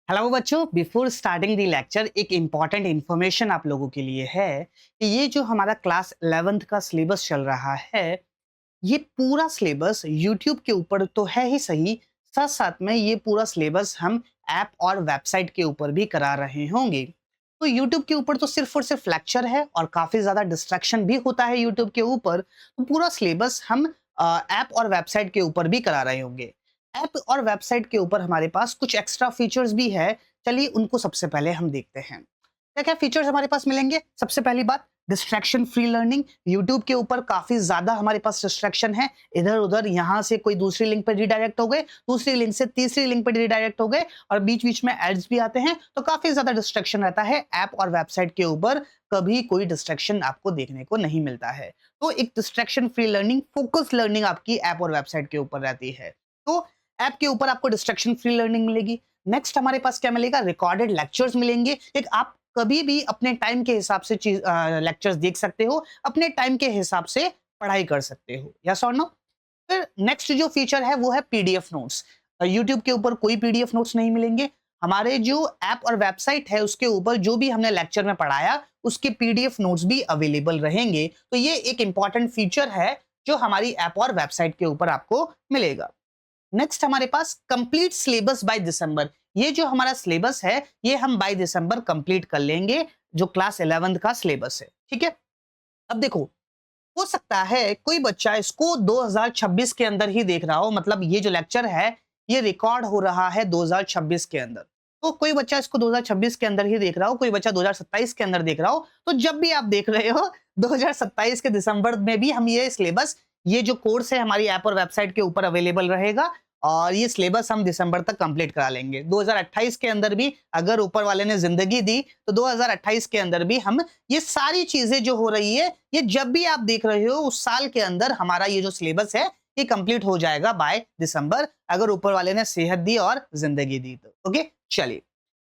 Hello बच्चों, before starting the lecture एक important information आप लोगों के लिए है कि ये जो हमारा क्लास 11th का सिलेबस चल रहा है, ये पूरा सिलेबस यूट्यूब के ऊपर तो है ही सही, साथ साथ में ये पूरा सिलेबस हम ऐप और वेबसाइट के ऊपर भी करा रहे होंगे। तो यूट्यूब के ऊपर तो सिर्फ और सिर्फ लेक्चर है और काफी ज्यादा डिस्ट्रैक्शन भी होता है यूट्यूब के ऊपर, तो पूरा सिलेबस हम ऐप और वेबसाइट के ऊपर भी करा रहे होंगे। ऐप और वेबसाइट के ऊपर हमारे पास कुछ एक्स्ट्रा फीचर्स भी है। चलिए उनको सबसे पहले हम देखते हैं। क्या क्या फीचर्स हमारे पास मिलेंगे। सबसे पहली बात, डिस्ट्रैक्शन फ्री लर्निंग। यूट्यूब के ऊपर काफी ज्यादा हमारे पास डिस्ट्रैक्शन है, इधर उधर यहाँ से कोई दूसरी लिंक पर रिडायरेक्ट हो गए, दूसरी लिंक से तीसरी लिंक पर रिडायरेक्ट हो गए और बीच बीच में एड्स भी आते हैं, तो काफी ज्यादा डिस्ट्रैक्शन रहता है। ऐप और वेबसाइट के ऊपर कभी कोई डिस्ट्रैक्शन आपको देखने को नहीं मिलता है। तो एक distraction free learning, focus learning आपकी ऐप और वेबसाइट के ऊपर रहती है। तो ऐप के ऊपर आपको डिस्ट्रैक्शन फ्री लर्निंग मिलेगी। नेक्स्ट हमारे पास क्या मिलेगा, रिकॉर्डेड लेक्चर्स मिलेंगे। एक आप कभी भी अपने टाइम के हिसाब से चीज लेक्चर्स देख सकते हो, अपने टाइम के हिसाब से पढ़ाई कर सकते हो। यस और नो। फिर नेक्स्ट जो फीचर है वो है पीडीएफ नोट्स। यूट्यूब के ऊपर कोई पीडीएफ नोट्स नहीं मिलेंगे। हमारे जो ऐप और वेबसाइट है उसके ऊपर जो भी हमने लेक्चर में पढ़ाया उसके पीडीएफ नोट्स भी अवेलेबल रहेंगे। तो ये एक इंपॉर्टेंट फीचर है जो हमारी ऐप और वेबसाइट के ऊपर आपको मिलेगा। नेक्स्ट हमारे पास कंप्लीट सिलेबस बाय दिसंबर। ये जो हमारा सिलेबस है ये हम बाय दिसंबर कंप्लीट कर लेंगे, जो क्लास 11th का सिलेबस है। ठीक है। अब देखो, हो सकता है कोई बच्चा इसको 2026 के अंदर ही देख रहा हो, मतलब ये जो लेक्चर है ये रिकॉर्ड हो रहा है 2026 के अंदर। तो कोई बच्चा इसको 2026 के अंदर ही देख रहा हो, कोई बच्चा 2027 के अंदर देख रहा हो, तो जब भी आप देख रहे हो 2027 के दिसंबर में भी हम ये सिलेबस, ये जो कोर्स है हमारी ऐप और वेबसाइट के ऊपर अवेलेबल रहेगा और ये सिलेबस हम दिसंबर तक कंप्लीट करा लेंगे। 2028 के अंदर भी अगर ऊपर वाले ने जिंदगी दी तो 2028 के अंदर भी हम ये सारी चीजें जो हो रही है, ये जब भी आप देख रहे हो उस साल के अंदर हमारा ये जो सिलेबस है ये कंप्लीट हो जाएगा बाय दिसंबर, अगर ऊपर वाले ने सेहत दी और जिंदगी दी तो। ओके, चलिए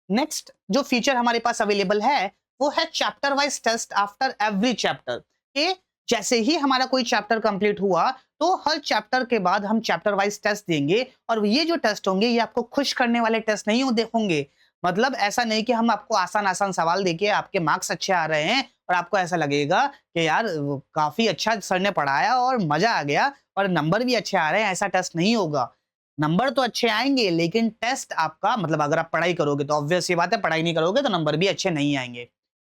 नेक्स्ट जो फीचर हमारे पास अवेलेबल है वो है chapter wise test after every chapter. के जैसे ही हमारा कोई चैप्टर कंप्लीट हुआ तो हर चैप्टर के बाद हम चैप्टर वाइज टेस्ट देंगे और ये जो टेस्ट होंगे ये आपको खुश करने वाले टेस्ट नहीं होंगे। मतलब ऐसा नहीं कि हम आपको आसान आसान सवाल देके आपके मार्क्स अच्छे आ रहे हैं और आपको ऐसा लगेगा कि यार वो काफी अच्छा सर ने पढ़ाया और मजा आ गया और नंबर भी अच्छे आ रहे हैं। ऐसा टेस्ट नहीं होगा। नंबर तो अच्छे आएंगे लेकिन टेस्ट आपका, मतलब अगर आप पढ़ाई करोगे तो ऑब्वियस ये बात है, पढ़ाई नहीं करोगे तो नंबर भी अच्छे नहीं आएंगे।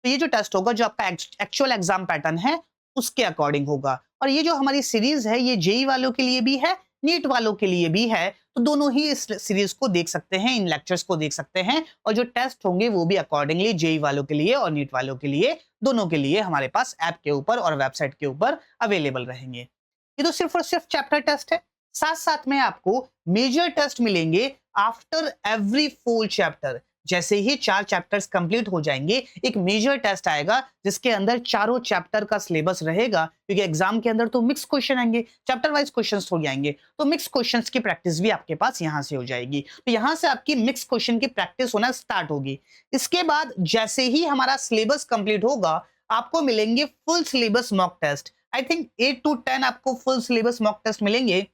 तो ये जो टेस्ट होगा जो आपका एक्चुअल एग्जाम पैटर्न है उसके अकॉर्डिंग होगा। और ये जो हमारी सीरीज है ये जेई वालों के लिए भी है, नीट वालों के लिए भी है, तो दोनों ही इस सीरीज को देख सकते हैं, इन लेक्चर्स को देख सकते हैं और जो टेस्ट होंगे वो भी अकॉर्डिंगली जेई वालों के लिए और नीट वालों के लिए, दोनों के लिए हमारे पास ऐप के ऊपर और वेबसाइट के ऊपर अवेलेबल रहेंगे। ये तो सिर्फ और सिर्फ चैप्टर टेस्ट है। साथ साथ में आपको मेजर टेस्ट मिलेंगे आफ्टर एवरी 4 चैप्टर। जैसे ही 4 चैप्टर्स कंप्लीट हो जाएंगे एक मेजर टेस्ट आएगा जिसके अंदर चारों चैप्टर का सिलेबस रहेगा, क्योंकि एग्जाम के अंदर तो मिक्स क्वेश्चन आएंगे, चैप्टर वाइज क्वेश्चंस हो जाएंगे, तो मिक्स क्वेश्चंस की प्रैक्टिस भी आपके पास यहां से हो जाएगी। तो यहां से आपकी मिक्स क्वेश्चन की प्रैक्टिस होना स्टार्ट होगी। इसके बाद जैसे ही हमारा सिलेबस कंप्लीट होगा आपको मिलेंगे full syllabus mock test. I think 8 to 10 आपको फुल सिलेबस मॉक टेस्ट मिलेंगे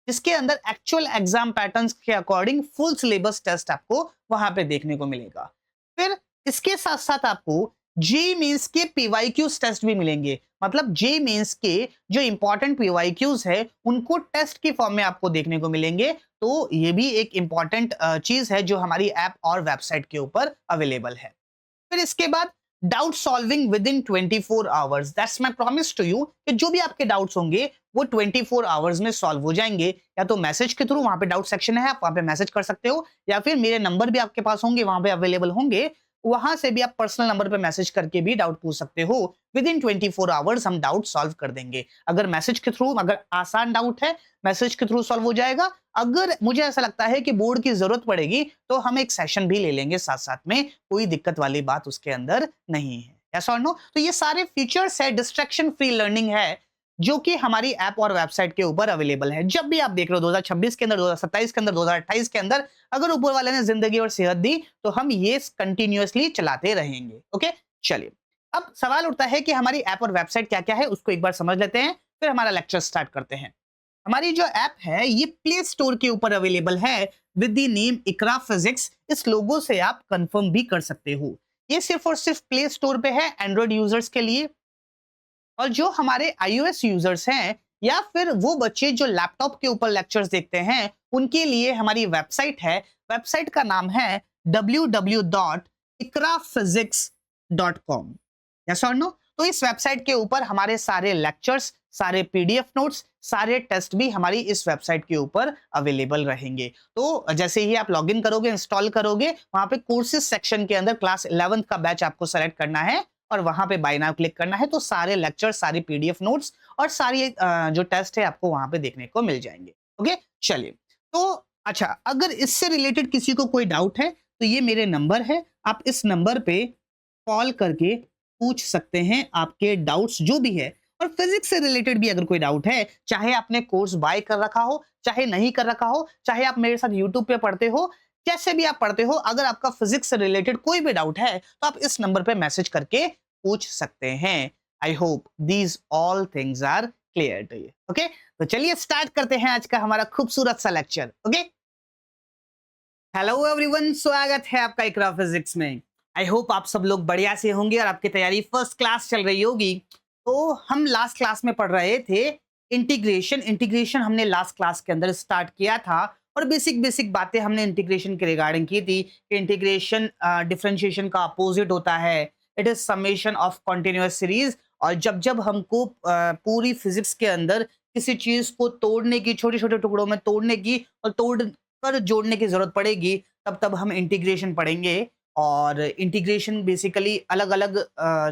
जिसके अंदर एक्चुअल एग्जाम पैटर्न्स के अकॉर्डिंग फुल सिलेबस टेस्ट आपको वहां पे देखने को मिलेगा। फिर इसके साथ साथ आपको जेई मेंस के पीवाईक्यूज टेस्ट भी मिलेंगे। मतलब जेई मेंस के जो इंपॉर्टेंट पीवाईक्यूज है उनको टेस्ट की फॉर्म में आपको देखने को मिलेंगे। तो ये भी एक इंपॉर्टेंट चीज है जो हमारी ऐप और वेबसाइट के ऊपर अवेलेबल है। फिर इसके बाद doubt solving within 24 hours. That's my promise to you कि जो भी आपके डाउट्स होंगे वो 24 आवर्स में सॉल्व हो जाएंगे। या तो मैसेज के थ्रू, वहां पे डाउट सेक्शन है, आप वहां पे मैसेज कर सकते हो, या फिर मेरे नंबर भी आपके पास होंगे, वहां पे अवेलेबल होंगे, वहां से भी आप पर्सनल नंबर पे मैसेज करके भी डाउट पूछ सकते हो। विद इन 24 आवर्स हम डाउट सॉल्व कर देंगे। अगर मैसेज के थ्रू, अगर आसान डाउट है मैसेज के थ्रू सॉल्व हो जाएगा। अगर मुझे ऐसा लगता है कि बोर्ड की जरूरत पड़ेगी तो हम एक सेशन भी ले लेंगे साथ साथ में, कोई दिक्कत वाली बात उसके अंदर नहीं है। यस और नो। तो ये सारे फीचर्स है, डिस्ट्रैक्शन फ्री लर्निंग है जो कि हमारी ऐप और वेबसाइट के ऊपर अवेलेबल है। जब भी आप देख रहे हो 2026 के अंदर, 2027 के अंदर, 2028 के अंदर, अगर ऊपर वाले ने जिंदगी और सेहत दी तो हम ये कंटिन्यूअसली चलाते रहेंगे। ओके, चलिए अब सवाल उठता है कि हमारी ऐप और वेबसाइट क्या क्या है उसको एक बार समझ लेते हैं, फिर हमारा लेक्चर स्टार्ट करते हैं। हमारी जो ऐप है ये प्ले स्टोर के ऊपर अवेलेबल है with the name Iqra physics. इस लोगो से आप कंफर्म भी कर सकते हो। ये सिर्फ और सिर्फ प्ले स्टोर पे है एंड्रॉइड यूजर्स के लिए। और जो हमारे iOS यूजर्स हैं या फिर वो बच्चे जो लैपटॉप के ऊपर लेक्चर्स देखते हैं उनके लिए हमारी वेबसाइट है। वेबसाइट का नाम है www.ikraphysics.com। यस और नो? तो इस वेबसाइट के ऊपर हमारे सारे लेक्चर्स, सारे पीडीएफ नोट्स, सारे टेस्ट भी हमारी इस वेबसाइट के ऊपर अवेलेबल रहेंगे। तो जैसे ही आप लॉगिन करोगे, इंस्टॉल करोगे, वहां पे कोर्सेज सेक्शन के अंदर क्लास 11th का बैच आपको सेलेक्ट करना है और वहां पे बाय नाउ क्लिक करना है। तो सारे लेक्चर, सारी पीडीएफ नोट्स और सारी जो टेस्ट है आपको वहां पे देखने को मिल जाएंगे। ओके, चलिए। तो अच्छा, अगर इससे रिलेटेड किसी को कोई डाउट है तो ये मेरे नंबर है, आप इस नंबर पे कॉल करके पूछ सकते हैं आपके डाउट्स जो भी है। और फिजिक्स से रिलेटेड भी अगर कोई डाउट है, चाहे आपने कोर्स बाय कर रखा हो, चाहे नहीं कर रखा हो, चाहे आप मेरे साथ यूट्यूब पे पढ़ते हो, जैसे भी आप पढ़ते हो, अगर आपका फिजिक्स से रिलेटेड कोई भी डाउट है तो आप इस नंबर पे मैसेज करके पूछ सकते हैं। I hope these all things are clear to you. Okay, तो चलिए स्टार्ट करते हैं आज का हमारा खूबसूरत सा लेक्चर। ओके, हेलो एवरीवन, स्वागत है आपका इकरा फिजिक्स में। आई होप आप सब लोग बढ़िया से होंगे और आपकी तैयारी फर्स्ट क्लास चल रही होगी। तो हम लास्ट क्लास में पढ़ रहे थे इंटीग्रेशन हमने लास्ट क्लास के अंदर स्टार्ट किया था और बेसिक बेसिक बातें हमने इंटीग्रेशन के रिगार्डिंग की थी कि इंटीग्रेशन डिफरेंशिएशन का अपोजिट होता है। It is summation of continuous series. और जब जब हमको पूरी फिजिक्स के अंदर किसी चीज को तोड़ने की, छोटे छोटे टुकड़ों में तोड़ने की और तोड़ कर जोड़ने की जरूरत पड़ेगी, तब तब हम इंटीग्रेशन पढ़ेंगे। और इंटीग्रेशन बेसिकली अलग अलग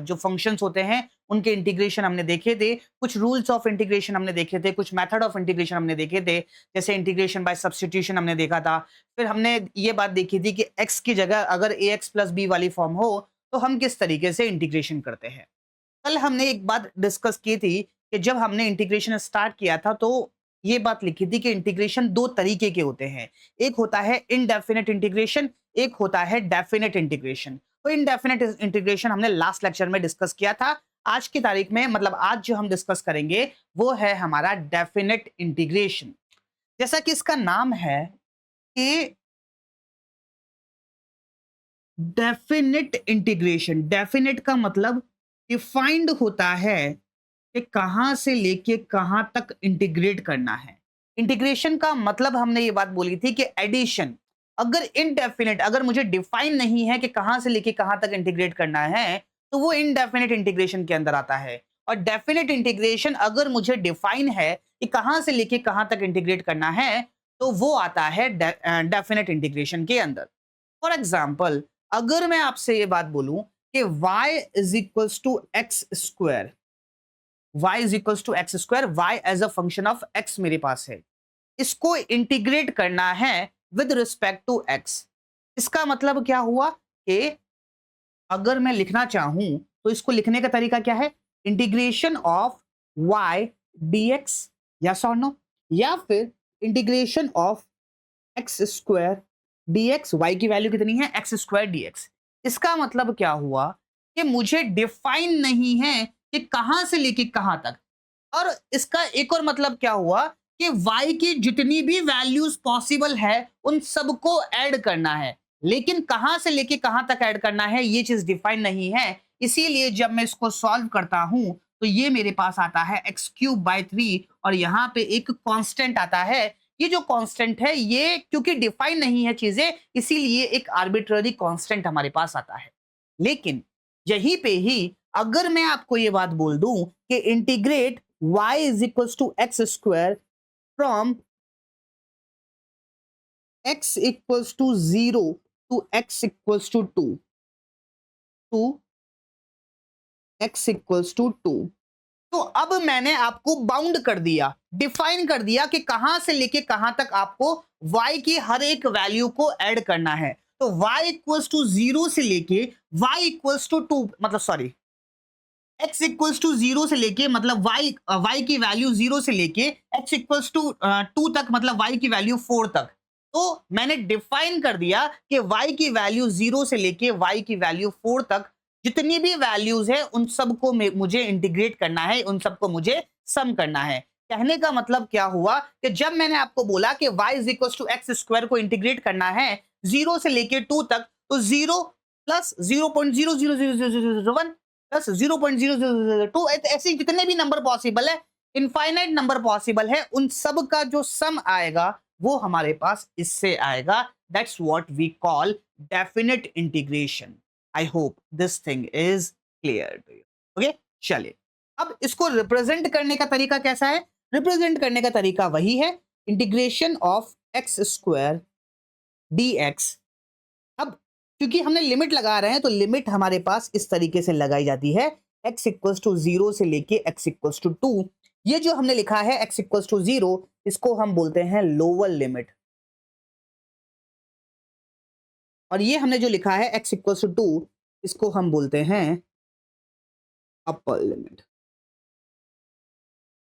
जो फंक्शंस होते हैं उनके इंटीग्रेशन हमने देखे थे, कुछ रूल्स ऑफ इंटीग्रेशन हमने देखे थे, कुछ मेथड ऑफ इंटीग्रेशन हमने देखे थे, जैसे इंटीग्रेशन बाय सब्स्टिट्यूशन हमने देखा था। फिर हमने ये बात देखी थी कि x की जगह अगर ax प्लस बी वाली फॉर्म हो तो हम किस तरीके से इंटीग्रेशन करते हैं। कल हमने एक बात डिस्कस की थी कि जब हमने इंटीग्रेशन स्टार्ट किया था तो ये बात लिखी थी कि इंटीग्रेशन दो तरीके के होते हैं। एक होता है इनडेफिनेट इंटीग्रेशन, एक होता है डेफिनेट इंटीग्रेशन। तो इनडेफिनेट इंटीग्रेशन हमने लास्ट लेक्चर में डिस्कस किया था। आज की तारीख में, मतलब आज जो हम डिस्कस करेंगे वो है हमारा डेफिनेट इंटीग्रेशन। जैसा कि इसका नाम है कि डेफिनेट इंटीग्रेशन। डेफिनेट का मतलब डिफाइंड होता है कि कहां से लेके कहां तक इंटीग्रेट करना है। इंटीग्रेशन का मतलब हमने ये बात बोली थी कि एडिशन। अगर इनडेफिनेट, अगर मुझे डिफाइन नहीं है कि कहां से लेके कहां तक इंटीग्रेट करना है, तो वो इनडेफिनेट इंटीग्रेशन के अंदर आता है। और डेफिनेट इंटीग्रेशन अगर मुझे डिफाइन है कि कहां से लेके कहां तक इंटीग्रेट करना है, तो वो आता है डेफिनेट इंटीग्रेशन के अंदर। फॉर एग्जाम्पल, अगर मैं आपसे ये बात बोलूं कि y is equals to x square, y is equals to x square, y as a function of x मेरे पास है, इसको इंटीग्रेट करना है विद रिस्पेक्ट टू x। इसका मतलब क्या हुआ कि अगर मैं लिखना चाहूं तो इसको लिखने का तरीका क्या है, integration of y dx, yes और नो, या फिर integration of x square dx, y की वैल्यू कितनी है, एक्स स्क्वायर dx। इसका मतलब क्या हुआ कि मुझे डिफाइन नहीं है कि कहां से लेके कहां तक। और इसका एक और मतलब क्या हुआ कि y की जितनी भी वैल्यूज पॉसिबल है उन सबको ऐड करना है, लेकिन कहां से लेके कहां तक ऐड करना है ये चीज डिफाइन नहीं है। इसीलिए जब मैं इसको सॉल्व करता हूं तो ये मेरे पास आता है x³/3 और यहाँ पे एक कांस्टेंट आता है। ये जो कांस्टेंट है ये क्योंकि डिफाइन नहीं है चीजें, इसीलिए एक आर्बिट्ररी कांस्टेंट हमारे पास आता है। लेकिन यहीं पे ही अगर मैं आपको ये बात बोल दूं कि integrate y is equals to x square from x equals to 0 to x equals to 2 to x equals to 2, तो अब मैंने आपको बाउंड कर दिया, डिफाइन कर दिया कि कहां से लेके कहां तक आपको y की हर एक वैल्यू को ऐड करना है। तो y इक्वल्स टू 0 से लेके y इक्वल्स टू 2, मतलब सॉरी, x इक्वल्स टू 0 से लेके मतलब y की वैल्यू 0 से लेके x इक्वल्स टू 2 तक, मतलब y की वैल्यू 4 तक। तो मैंने डिफाइन कर दिया कि y की वैल्यू 0 से लेके y की वैल्यू 4 तक जितनी भी वैल्यूज है उन सबको मुझे इंटीग्रेट करना है, उन सबको मुझे सम करना है। कहने का मतलब क्या हुआ कि जब मैंने आपको बोला कि y is equal to x square को इंटीग्रेट करना है 0 से लेके 2 तक, तो 0 प्लस 0.00001 प्लस 0.0002, ऐसे जितने भी नंबर पॉसिबल है, इनफाइनाइट नंबर पॉसिबल है, उन सब का जो सम आएगा वो हमारे पास इससे आएगा. That's what we call definite integration. I hope this thing is clear to you. Okay, चलिए अब इसको रिप्रेजेंट करने का तरीका कैसा है? रिप्रेजेंट करने का तरीका वही है, integration of x square d x. अब क्योंकि हमने लिमिट लगा रहे हैं तो लिमिट हमारे पास इस तरीके से लगाई जाती है, x इक्वल्स टू 0 से लेके x इक्वल्स टू 2. ये जो हमने लिखा है x इक्वल्स टू 0, इसको हम बोलते हैं लोअर लिमिट, और ये हमने जो लिखा है x इक्वल्स टू 2, इसको हम बोलते हैं अपर लिमिट.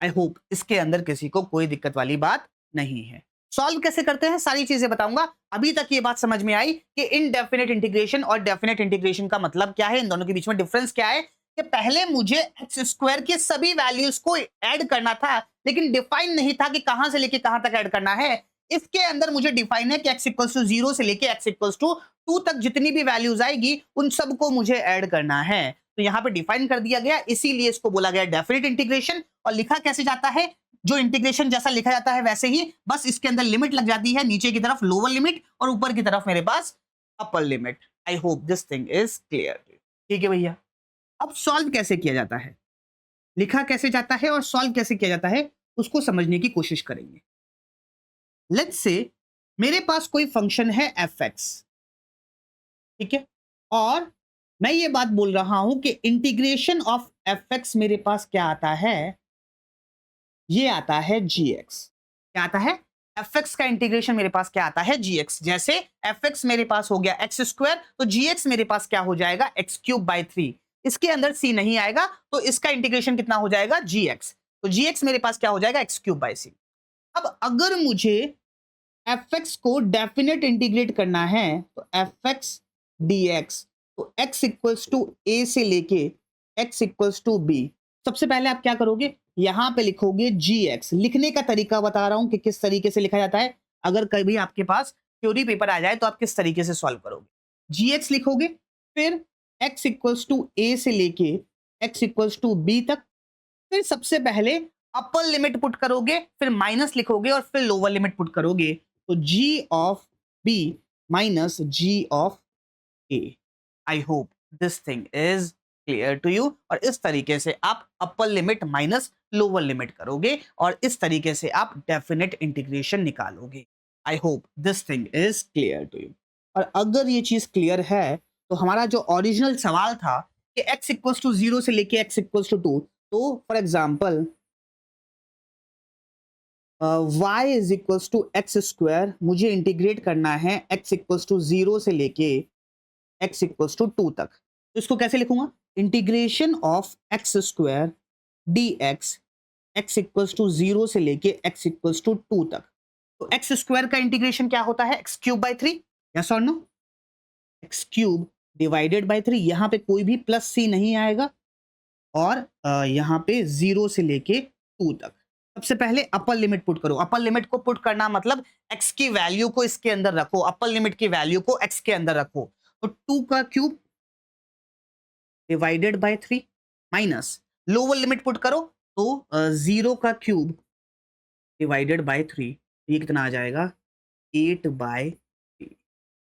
आई होप इसके अंदर किसी को कोई दिक्कत वाली बात नहीं है. सॉल्व कैसे करते हैं सारी चीजें बताऊंगा. अभी तक ये बात समझ में आई कि इनडेफिनेट इंटीग्रेशन और डेफिनेट इंटीग्रेशन का मतलब क्या है, इन दोनों के बीच में डिफरेंस क्या है. कि पहले मुझे एक्स स्क्वायर के सभी वैल्यूज को ऐड करना था, लेकिन डिफाइन नहीं था कि कहां से लेके कहां तक ऐड करना है. इसके अंदर मुझे डिफाइन है कि x इक्वल्स टू 0 से लेके x इक्वल्स टू 2 तक जितनी भी वैल्यूज आएगी उन सबको मुझे ऐड करना है. तो यहाँ पे डिफाइन कर दिया गया, इसीलिए इसको बोला गया डेफिनेट इंटीग्रेशन. और लिखा कैसे जाता है, जो इंटीग्रेशन जैसा लिखा जाता है वैसे ही, बस इसके अंदर लिमिट लग जाती है, नीचे की तरफ लोअर लिमिट और ऊपर की तरफ मेरे पास upper limit. I hope this thing is clear. ठीक है भैया. अब सॉल्व कैसे किया जाता है, लिखा कैसे जाता है और सॉल्व कैसे किया जाता है, उसको समझने की कोशिश करेंगे. लेट्स से मेरे पास कोई फंक्शन है एफ एक्स, ठीक है, और मैं ये बात बोल रहा हूं कि इंटीग्रेशन ऑफ एफ एक्स मेरे पास क्या आता है, ये आता है जी एक्स. क्या आता है, एफ एक्स का इंटीग्रेशन मेरे पास क्या आता है, जी एक्स. जैसे एफ एक्स मेरे पास हो गया एक्स स्क्वायर, तो जी एक्स मेरे पास क्या हो जाएगा, एक्स क्यूब बाई 3. इसके अंदर सी नहीं आएगा तो इसका इंटीग्रेशन कितना हो जाएगा, जी एक्स. तो जी एक्स मेरे पास क्या हो जाएगा, एक्स क्यूब बाई सी. अब अगर मुझे एफ एक्स को डेफिनेट इंटीग्रेट करना है तो एफ एक्स डी एक्स, तो x इक्वल्स टू ए से लेके x इक्वल्स टू बी. सबसे पहले आप क्या करोगे, यहां पे लिखोगे gx. लिखने का तरीका बता रहा हूं कि किस तरीके से लिखा जाता है. अगर कभी आपके पास थ्योरी पेपर आ जाए तो आप किस तरीके से सॉल्व करोगे. gx लिखोगे, फिर x इक्वल्स टू ए से लेके x इक्वल्स टू बी तक. फिर सबसे पहले अपर लिमिट पुट करोगे, फिर माइनस लिखोगे और फिर लोअर लिमिट पुट करोगे. तो g of b minus g of a. I hope this thing is clear to you. और इस तरीके से आप upper limit minus lower limit करोगे और इस तरीके से आप डेफिनेट इंटीग्रेशन निकालोगे. I hope this thing is clear to you. और अगर ये चीज क्लियर है तो हमारा जो ओरिजिनल सवाल था कि x इक्वल्स टू 0 से लेके x इक्वल्स टू 2, तो for example y is equals to x square, मुझे इंटीग्रेट करना है x इक्वल्स टू 0 से लेके x इक्वल्स टू 2 तक. तो इसको कैसे लिखूंगा, integration of x square d x, x equals to 0 से लेके x इक्वल्स टू 2 तक. तो एक्स स्क्वायर का इंटीग्रेशन क्या होता है, एक्स क्यूब बाई 3. यस और no, x cube divided by 3. यहां पे कोई भी प्लस सी नहीं आएगा और यहां पे 0 से लेके 2 तक. सबसे पहले अपर लिमिट पुट करो. अपर लिमिट को पुट करना मतलब x की वैल्यू को इसके अंदर रखो, अपर लिमिट की वैल्यू को x के अंदर रखो. तो 2 का cube divided by 3 minus lower limit put करो, तो 0 का क्यूब डिवाइडेड बाय 3, ये कितना आ जाएगा, 8 बाय 3.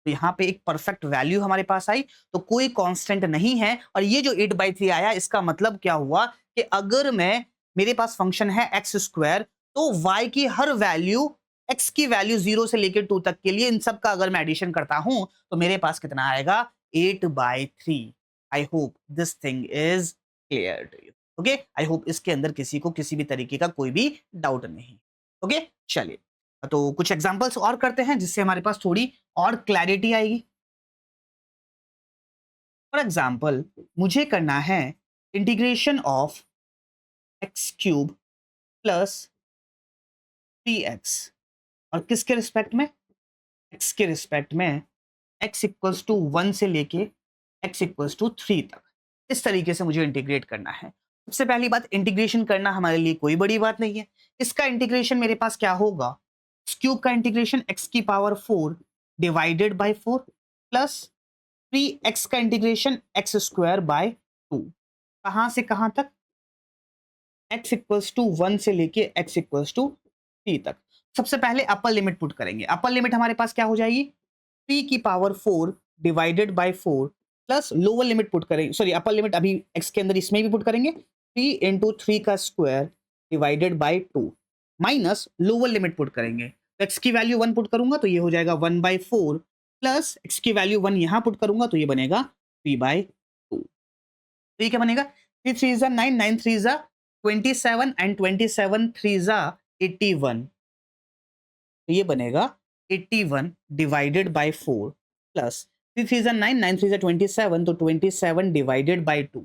तो यहाँ पे एक परफेक्ट वैल्यू हमारे पास आई, तो कोई कांस्टेंट नहीं है. और ये जो 8 बाई 3 आया, इसका मतलब क्या हुआ कि अगर मैं, मेरे पास फंक्शन है एक्स स्क्वायर, तो y की हर वैल्यू, x की वैल्यू 0 से लेकर 2 तक के लिए, इन सब का अगर मैं एडिशन करता हूं तो मेरे पास कितना आएगा, 8 by 3. I hope this thing is clear to you. Okay, I hope इसके अंदर किसी को किसी भी तरीके का कोई भी डाउट नहीं. ओके, चलिए तो कुछ एग्जांपल्स और करते हैं जिससे हमारे पास थोड़ी और क्लैरिटी आएगी. फॉर एग्जाम्पल मुझे करना है integration of x cube plus 3x, और किसके रिस्पेक्ट में, x के रिस्पेक्ट में, x इक्वल्स टू 1 से लेके x इक्वल्स टू 3 तक. इस तरीके से मुझे इंटीग्रेट करना है. सबसे पहली बात, इंटीग्रेशन करना हमारे लिए कोई बड़ी बात नहीं है। इसका इंटीग्रेशन मेरे पास क्या होगा, एक्स क्यूब का इंटीग्रेशन एक्स की power 4 divided by 4 plus 3x का इंटीग्रेशन एक्स स्क्वायर बाय 2। कहां से कहां तक, x इक्वल्स टू 1 से लेके x इक्वल्स टू 3 तक। सबसे पहले अपर लिमिट पुट करेंगे। अपर लिमिट हमारे पास क्या हो जाएगी, 3 की power 4 divided by 4 plus lower limit put करेंगे, सॉरी अपर लिमिट अभी x के अंदर इसमें भी पुट करेंगे, 3 इंटू 3 का square divided by 2 minus lower limit put करेंगे। तो x की वैल्यू 1 पुट करूंगा तो ये हो जाएगा 1 बाय 4 प्लस x की वैल्यू 1 यहां पुट करूंगा तो ये बनेगा 3 बाय 2। तो ये क्या बनेगा, 3 3 जा 9, 9 3 जा 27 एंड 27 3 जा 81। तो ये बनेगा 81 डिवाइडेड बाय 4 प्लस 3 3 जा 9, 9 3 जा 27, तो 27 डिवाइडेड बाय 2।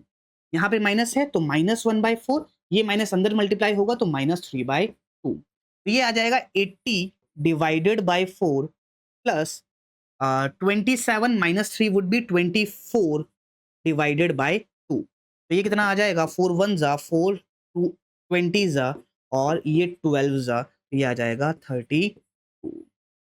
यहाँ पे माइनस है तो माइनस 1 बाय 4, ये माइनस अंदर मल्टीप्लाई होगा तो माइनस 3 बाय 2। तो ये आ जाएगा 80 divided by 4 plus 27 minus 3 would be 24 divided by 2। तो ये कितना आ जाएगा, 4 1 जा 4 2 20 जा और ये 12 जा, तो ये आ जाएगा 32।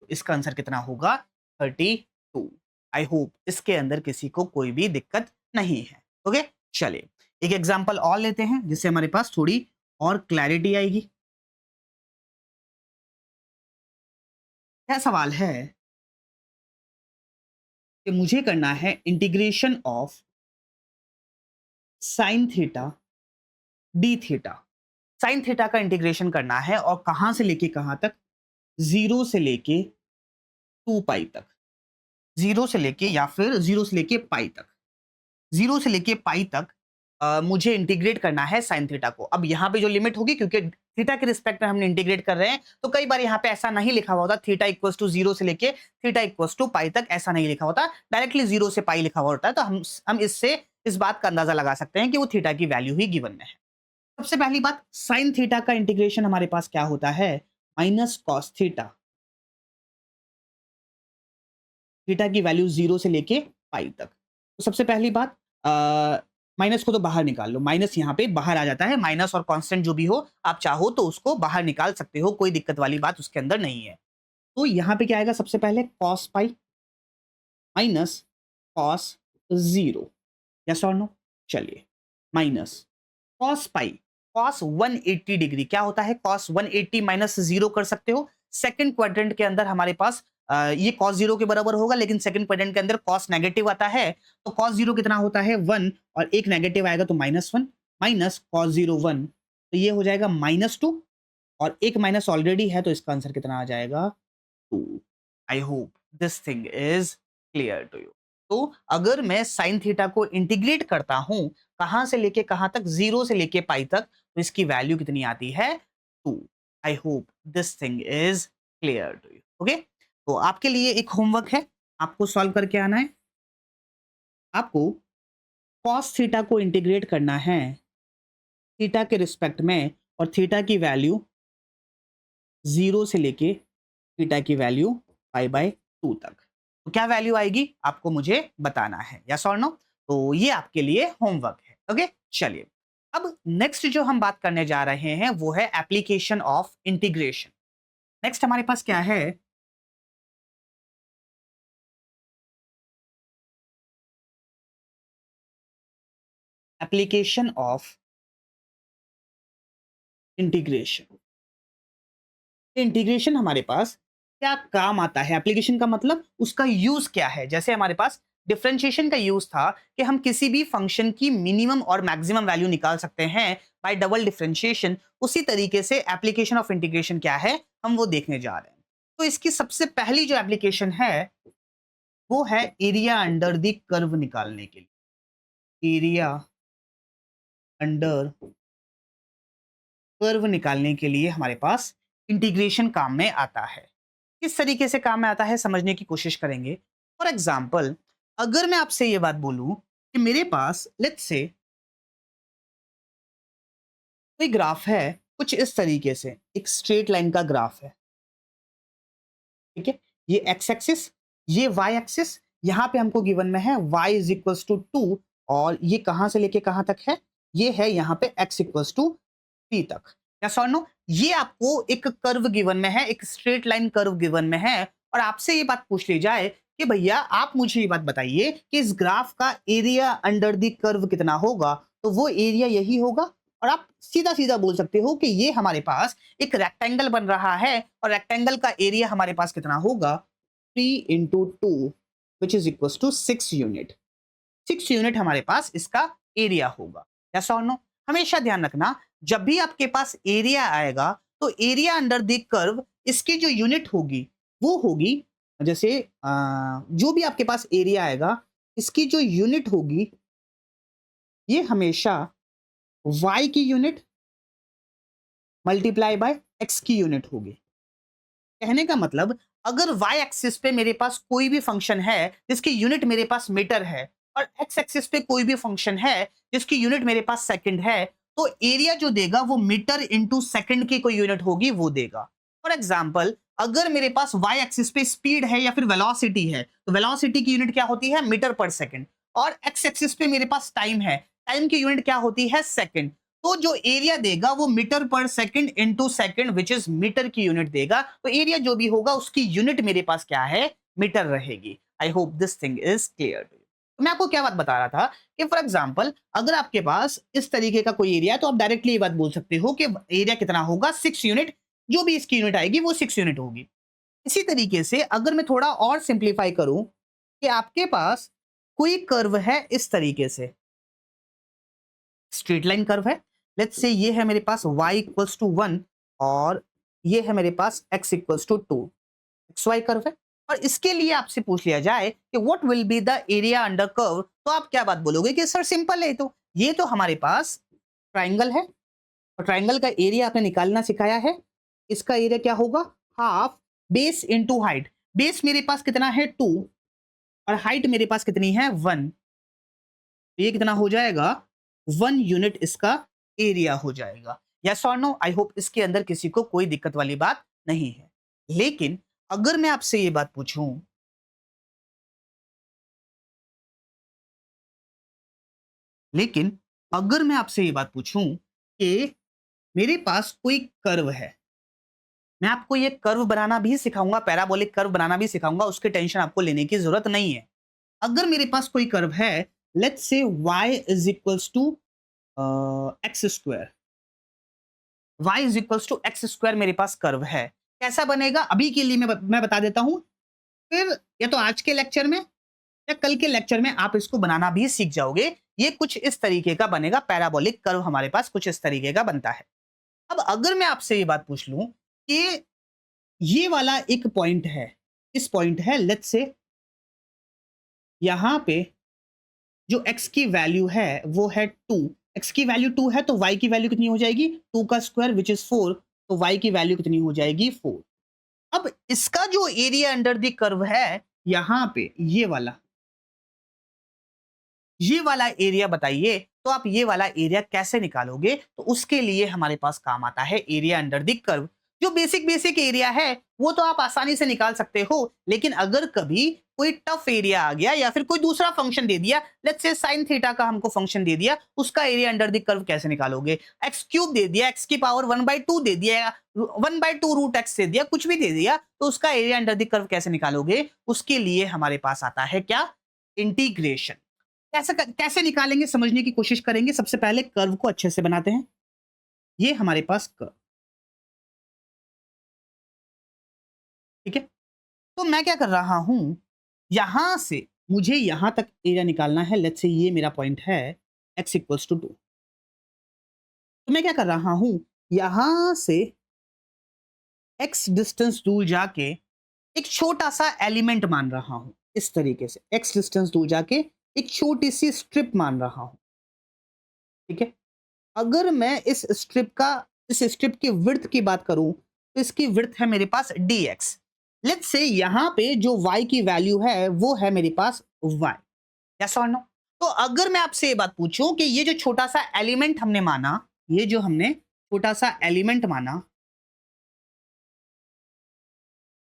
इसका आंसर कितना होगा, 32। आई होप इसके अंदर किसी को कोई भी दिक्कत नहीं है। ओके, चलिए एक एग्जांपल और लेते हैं जिससे हमारे पास थोड़ी और क्लैरिटी आएगी। क्या सवाल है कि मुझे करना है integration of sine theta D theta. Sine theta का इंटीग्रेशन करना है और कहां से लेके कहां तक, 0 से लेके 2 पाई तक, 0 से लेके या फिर 0 से लेके पाई तक, 0 से लेके पाई तक मुझे इंटीग्रेट करना है साइन थीटा को। अब यहाँ पे जो लिमिट होगी, क्योंकि थीटा के रिस्पेक्ट में हमने इंटीग्रेट कर रहे हैं, तो कई बार यहाँ पे ऐसा नहीं लिखा हुआ होता थीटा इक्वल्स टू 0 से लेके थीटा इक्वल्स टू पाई तक, ऐसा नहीं लिखा होता, डायरेक्टली 0 से पाई लिखा हुआ होता है। तो हम इससे इस बात का अंदाजा लगा सकते हैं कि वो थीटा की वैल्यू ही गिवन में है। सबसे पहली बात, साइन थीटा का इंटीग्रेशन हमारे पास क्या होता है, माइनस कॉस थीटा। थीटा की वैल्यू 0 से लेके पाई तक। तो सबसे पहली बात, माइनस को तो बाहर निकाल लो, माइनस यहाँ पे बाहर आ जाता है, माइनस और कांस्टेंट जो भी हो आप चाहो तो उसको बाहर निकाल सकते हो, कोई दिक्कत वाली बात उसके अंदर नहीं है। तो यहाँ पे क्या आएगा, सबसे पहले cos pi minus cos 0, yes और नो। चलिए, minus cos pi, cos 180 degree क्या होता है, कॉस 180 माइनस 0 कर सकते हो। सेकंड क्वाड्रेंट के अंदर हमारे पास ये कॉस 0 के बराबर होगा, लेकिन सेकंड क्वाड्रेंट के अंदर कॉस नेगेटिव आता है, तो कॉस 0 कितना होता है 1, और एक नेगेटिव आएगा तो -1 माइनस कॉस 0 1, तो ये हो जाएगा -2, और एक माइनस ऑलरेडी है तो इसका आंसर कितना आ जाएगा 2। I hope this thing is clear to you. तो अगर मैं साइन थीटा को इंटीग्रेट करता हूं कहां से लेके कहां तक, 0 से लेके पाई तक, तो इसकी वैल्यू कितनी आती है 2। I hope this thing is clear to you. Okay, तो आपके लिए एक होमवर्क है, आपको सॉल्व करके आना है। आपको कॉस थीटा को इंटीग्रेट करना है थीटा के रिस्पेक्ट में, और थीटा की वैल्यू 0 से लेके थीटा की वैल्यू पाई बाय 2 तक। तो क्या वैल्यू आएगी आपको मुझे बताना है, यस और नो। तो ये आपके लिए होमवर्क है। ओके, चलिए अब नेक्स्ट जो हम बात करने जा रहे हैं वो है एप्लीकेशन ऑफ इंटीग्रेशन। नेक्स्ट हमारे पास क्या है, एप्लीकेशन ऑफ इंटीग्रेशन। इंटीग्रेशन हमारे पास क्या काम आता है, एप्लीकेशन का मतलब उसका यूज क्या है। जैसे हमारे पास डिफरेंशिएशन का यूज था कि हम किसी भी फंक्शन की मिनिमम और मैक्सिमम वैल्यू निकाल सकते हैं बाय डबल डिफरेंशिएशन, उसी तरीके से एप्लीकेशन ऑफ इंटीग्रेशन क्या है हम वो देखने जा रहे हैं। तो इसकी सबसे पहली जो एप्लीकेशन है वो है एरिया अंडर द कर्व निकालने के लिए। एरिया अंडर कर्व निकालने के लिए हमारे पास इंटीग्रेशन काम में आता है। किस तरीके से काम में आता है समझने की कोशिश करेंगे। फॉर एग्जाम्पल, अगर मैं आपसे ये बात बोलूं कि मेरे पास लेट्स से कोई ग्राफ है कुछ इस तरीके से, एक स्ट्रेट लाइन का ग्राफ है, ठीक है, ये एक्स एक्सिस, ये वाई एक्सिस, यहां पे हमको गिवन में है y इज इक्वल्स टू 2, और ये कहां से लेके कहां तक है, ये है यहाँ पे x इक्वल्स टू p तक। यस और नो? ये आपको एक कर्व गिवन में है, एक स्ट्रेट लाइन कर्व गिवन में है और आपसे ये बात पूछ ली जाए कि भैया आप मुझे ये बात बताइए कि इस ग्राफ का एरिया अंडर द कर्व कितना होगा, तो वो एरिया यही होगा। और आप सीधा सीधा बोल सकते हो कि ये हमारे पास एक रेक्टेंगल बन रहा है और रेक्टेंगल का एरिया हमारे पास कितना होगा, 3 into two which is equal to 6 unit. 6 unit हमारे पास इसका एरिया होगा। यस और नो? हमेशा ध्यान रखना, जब भी आपके पास एरिया आएगा तो एरिया अंडर द कर्व इसकी जो यूनिट होगी वो होगी, जैसे जो भी आपके पास एरिया आएगा इसकी जो यूनिट होगी ये हमेशा y की यूनिट मल्टीप्लाई बाय x की यूनिट होगी। कहने का मतलब, अगर y एक्सिस पे मेरे पास कोई भी फंक्शन है जिसकी यूनिट मेरे पास मीटर है और x एक्सिस पे कोई भी फंक्शन है जिसकी यूनिट मेरे पास सेकंड है, तो एरिया जो देगा वो मीटर इंटू सेकंड की कोई यूनिट होगी वो देगा। फॉर एग्जाम्पल, अगर मेरे पास y एक्सिस पे स्पीड है या फिर वेलोसिटी है तो वेलोसिटी की यूनिट क्या होती है, मीटर पर सेकंड। और x एक्सिस पे मेरे पास टाइम है, टाइम की यूनिट क्या होती है, सेकंड। तो जो एरिया देगा वो मीटर पर second into second which is metre की यूनिट देगा। तो एरिया जो भी होगा उसकी यूनिट मेरे पास क्या है, मीटर रहेगी। I hope this thing is clear to you. तो मैं आपको क्या बात बता रहा था कि फॉर एग्जांपल अगर आपके पास इस तरीके का कोई एरिया है तो आप डायरेक्टली ये बात बोल सकते हो कि एरिया कितना होगा, 6 यूनिट। जो भी इसकी यूनिट आएगी वो 6 यूनिट होगी। इसी तरीके से अगर मैं थोड़ा और सिंप्लीफाई करूं कि आपके पास कोई कर्व है इस तरीके से, स्ट्रेट लाइन कर्व है। लेट्स से ये है मेरे पास y इक्वल्स टू 1 और ये है मेरे पास x equals to 2, xy curve है। और इसके लिए आपसे पूछ लिया जाए कि what will be the area under curve, तो आप क्या बात बोलोगे कि सर सिंपल है, तो ये तो हमारे पास ट्राइंगल है और ट्राइंगल का एरिया आपने निकालना सिखाया है। इसका एरिया क्या होगा, half base into height. Base मेरे पास कितना है 2 और हाइट मेरे पास कितनी है 1, ये कितना हो जाएगा, 1 यूनिट इसका एरिया हो जाएगा। यस और नो? आई होप इसके अंदर किसी को कोई दिक्कत वाली बात नहीं है। लेकिन अगर मैं आपसे ये बात पूछूं, लेकिन अगर मैं आपसे ये बात पूछूं कि मेरे पास कोई कर्व है, मैं आपको ये कर्व बनाना भी सिखाऊंगा, पैराबोलिक कर्व बनाना भी सिखाऊंगा, उसकी टेंशन आपको लेने की जरूरत नहीं है। अगर मेरे पास कोई कर्व है, let's say y is equals to x square, y is equals to x square मेरे पास कर्व है। कैसा बनेगा अभी के लिए मैं बता देता हूं, फिर या तो आज के लेक्चर में या कल के लेक्चर में आप इसको बनाना भी सीख जाओगे। ये कुछ इस तरीके का बनेगा, पैराबोलिक कर्व हमारे पास कुछ इस तरीके का बनता है। अब अगर मैं आपसे ये बात पूछ लूं कि ये वाला एक पॉइंट है, इस पॉइंट है, लेट्स से यहां पे जो x की वैल्यू है वो है 2, x की वैल्यू 2 है तो y की वैल्यू कितनी हो जाएगी, 2 का स्क्वायर विच इज 4, तो y की वैल्यू कितनी हो जाएगी 4। अब इसका जो एरिया अंडर द कर्व है यहां पे ये वाला एरिया बताइए, तो आप ये वाला एरिया कैसे निकालोगे, तो उसके लिए हमारे पास काम आता है एरिया अंडर द कर्व। जो बेसिक एरिया है वो तो आप आसानी से निकाल सकते हो, लेकिन अगर कभी कोई टफ एरिया आ गया या फिर कोई दूसरा फंक्शन दे दिया, लेट्स से साइन थीटा का हमको फंक्शन दे दिया, उसका एरिया अंडर द कर्व कैसे निकालोगे, एक्स क्यूब दे दिया, एक्स की पावर 1/2 दे दिया, 1/2 रूट एक्स दे दिया, कुछ भी दे दिया, तो उसका एरिया अंडर द कर्व कैसे निकालोगे, उसके लिए हमारे पास आता है क्या, इंटीग्रेशन। कैसे निकालेंगे समझने की कोशिश करेंगे। सबसे पहले कर्व को अच्छे से बनाते हैं। ये हमारे पास कर्व, ठीक है। तो मैं क्या कर रहा हूं, यहां से मुझे यहां तक एरिया निकालना है। लेट्स से ये मेरा पॉइंट है x इक्वल्स टू 2। तो मैं क्या कर रहा हूं, यहां से x डिस्टेंस दूर जाके एक छोटा सा एलिमेंट मान रहा हूं, इस तरीके से x डिस्टेंस दूर जाके एक छोटी सी स्ट्रिप मान रहा हूं, ठीक है। अगर मैं इस स्ट्रिप की विड्थ की बात करूं तो इसकी विड्थ है मेरे पास dx। लेट्स से यहां पे जो y की वैल्यू है वो है मेरे पास y। यस और नो? तो अगर मैं आपसे ये बात पूछूं कि ये जो छोटा सा एलिमेंट हमने माना, ये जो हमने छोटा सा एलिमेंट माना,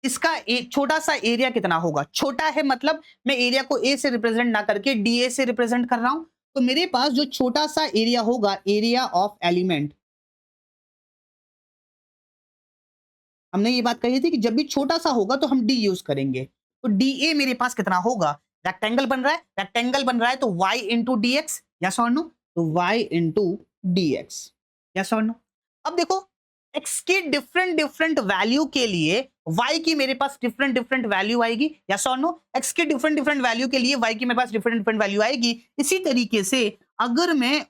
इसका एक छोटा सा एरिया कितना होगा, छोटा है मतलब मैं एरिया को a से रिप्रेजेंट ना करके dA से रिप्रेजेंट कर रहा हूं, तो मेरे पास जो छोटा सा एरिया होगा, एरिया ऑफ एलिमेंट, हमने ये बात कही थी कि जब भी छोटा सा होगा तो हम डी यूज करेंगे। तो डी ए मेरे पास कितना होगा, रेक्टेंगल बन रहा है, रेक्टेंगल बन रहा है तो y into d x, yes और नो, तो y into d x, yes और नो। अब देखो x की डिफरेंट डिफरेंट वैल्यू के लिए y की मेरे पास डिफरेंट डिफरेंट वैल्यू आएगी, यस और नो। x की डिफरेंट डिफरेंट वैल्यू के लिए y की मेरे पास डिफरेंट डिफरेंट वैल्यू आएगी। इसी तरीके से अगर मैं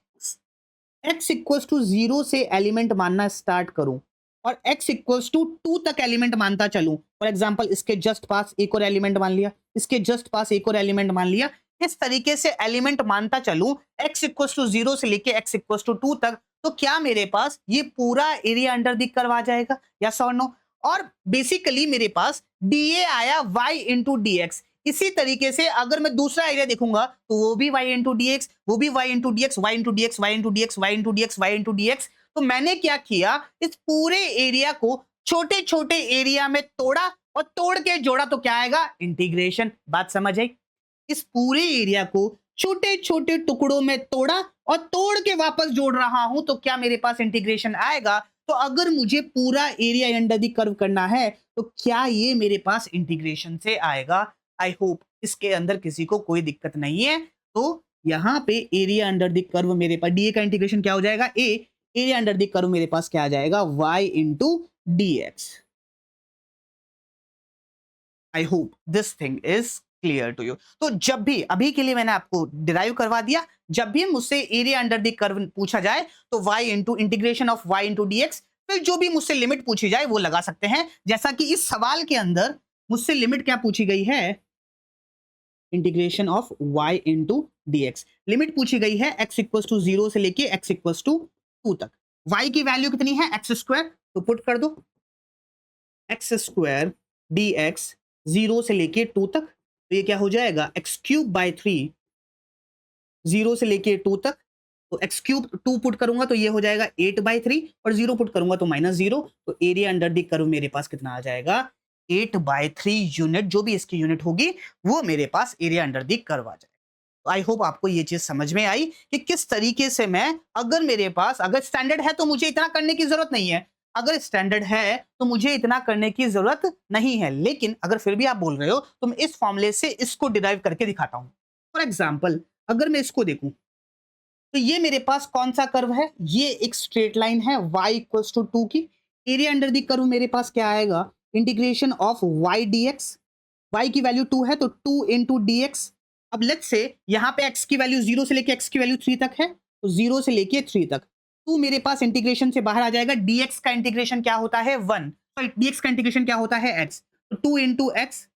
x इक्वल्स टू 0 से एलिमेंट मानना स्टार्ट करूं और x इक्वल्स टू 2 तक एलिमेंट मानता चलूं, फॉर एग्जांपल इसके जस्ट पास एक और एलिमेंट मान लिया, इसके जस्ट पास एक और एलिमेंट मान लिया, इस तरीके से एलिमेंट मानता चलूं x इक्वल्स टू 0 से लेके x इक्वल्स टू 2 तक, तो क्या मेरे पास ये पूरा एरिया अंडर द कर्व आ जाएगा, यस और नो। और बेसिकली मेरे पास dA आया y इंटू डी एक्स। इसी तरीके से अगर मैं दूसरा एरिया देखूंगा तो वो भी y इंटू डी एक्स, वो भी y into d x, y into d x, y into d x, y into d x, y into d x. तो मैंने क्या किया, इस पूरे एरिया को छोटे छोटे एरिया में तोड़ा और तोड़ के जोड़ा तो क्या आएगा, इंटीग्रेशन। बात समझ आई। इस पूरे एरिया को छोटे छोटे टुकड़ों में तोड़ा और तोड़ के वापस जोड़ रहा हूं तो क्या मेरे पास इंटीग्रेशन आएगा। तो अगर मुझे पूरा एरिया अंडर द कर्व करना है तो क्या ये मेरे पास इंटीग्रेशन से आएगा। आई होप इसके अंदर किसी को कोई दिक्कत नहीं है। तो यहां पे एरिया अंडर द कर्व मेरे पास डी का इंटीग्रेशन क्या हो जाएगा, एरिया अंडर द कर्व मेरे पास क्या आ जाएगा, y into d x. I hope this thing is clear to you. तो जब भी, अभी के लिए मैंने आपको डिराइव करवा दिया, जब भी मुझसे एरिया अंडर द कर्व पूछा जाए तो y into integration of y into d x, फिर जो भी मुझसे लिमिट पूछी जाए वो लगा सकते हैं। जैसा कि इस सवाल के अंदर मुझसे लिमिट क्या पूछी गई है, integration of y into d x. Limit पूछी गई है x इक्वल्स टू 0 से लेके x इक्वल्स टू 2 तक। y की वैल्यू कितनी है, एक्स स्क्वायर, तो पुट कर दो एक्स स्क्वायर डी एक्स 0 से लेके 2 तक, तो ये क्या हो जाएगा, एक्स क्यूब बाई 3, 0 से लेके 2 तक, तो एक्स क्यूब 2 पुट करूंगा तो ये हो जाएगा 8/3 और 0 पुट करूंगा तो -0। तो एरिया अंडर द कर्व मेरे पास कितना आ जाएगा, 8/3 यूनिट, जो भी इसकी यूनिट होगी वो मेरे पास एरिया अंडर द कर्व आ जाएगा। तो आई होप आपको ये चीज समझ में आई कि किस तरीके से मैं, अगर मेरे पास, अगर स्टैंडर्ड है तो मुझे इतना करने की जरूरत नहीं है, अगर स्टैंडर्ड है तो मुझे इतना करने की जरूरत नहीं है, लेकिन अगर फिर भी आप बोल रहे हो तो मैं इस फॉर्मूले से इसको डिराइव करके दिखाता हूं। फॉर एग्जाम्पल अगर मैं इसको देखूं तो ये मेरे पास कौन सा कर्व है, ये एक स्ट्रेट लाइन है y इक्वल्स टू 2 की। एरिया अंडर द कर्व मेरे पास क्या आएगा, integration of y dx, y की वैल्यू 2 है तो 2 इंटू डी एक्स। अब लेट्स से यहाँ पे x की वैल्यू 0 से लेके x की वैल्यू 3 तक है, तो 0 से लेके 3 तक 2 मेरे पास इंटीग्रेशन से बाहर आ जाएगा। dx का इंटीग्रेशन क्या होता है 1, सॉरी dx का इंटीग्रेशन क्या होता है x, तो 2 इंटू एक्स,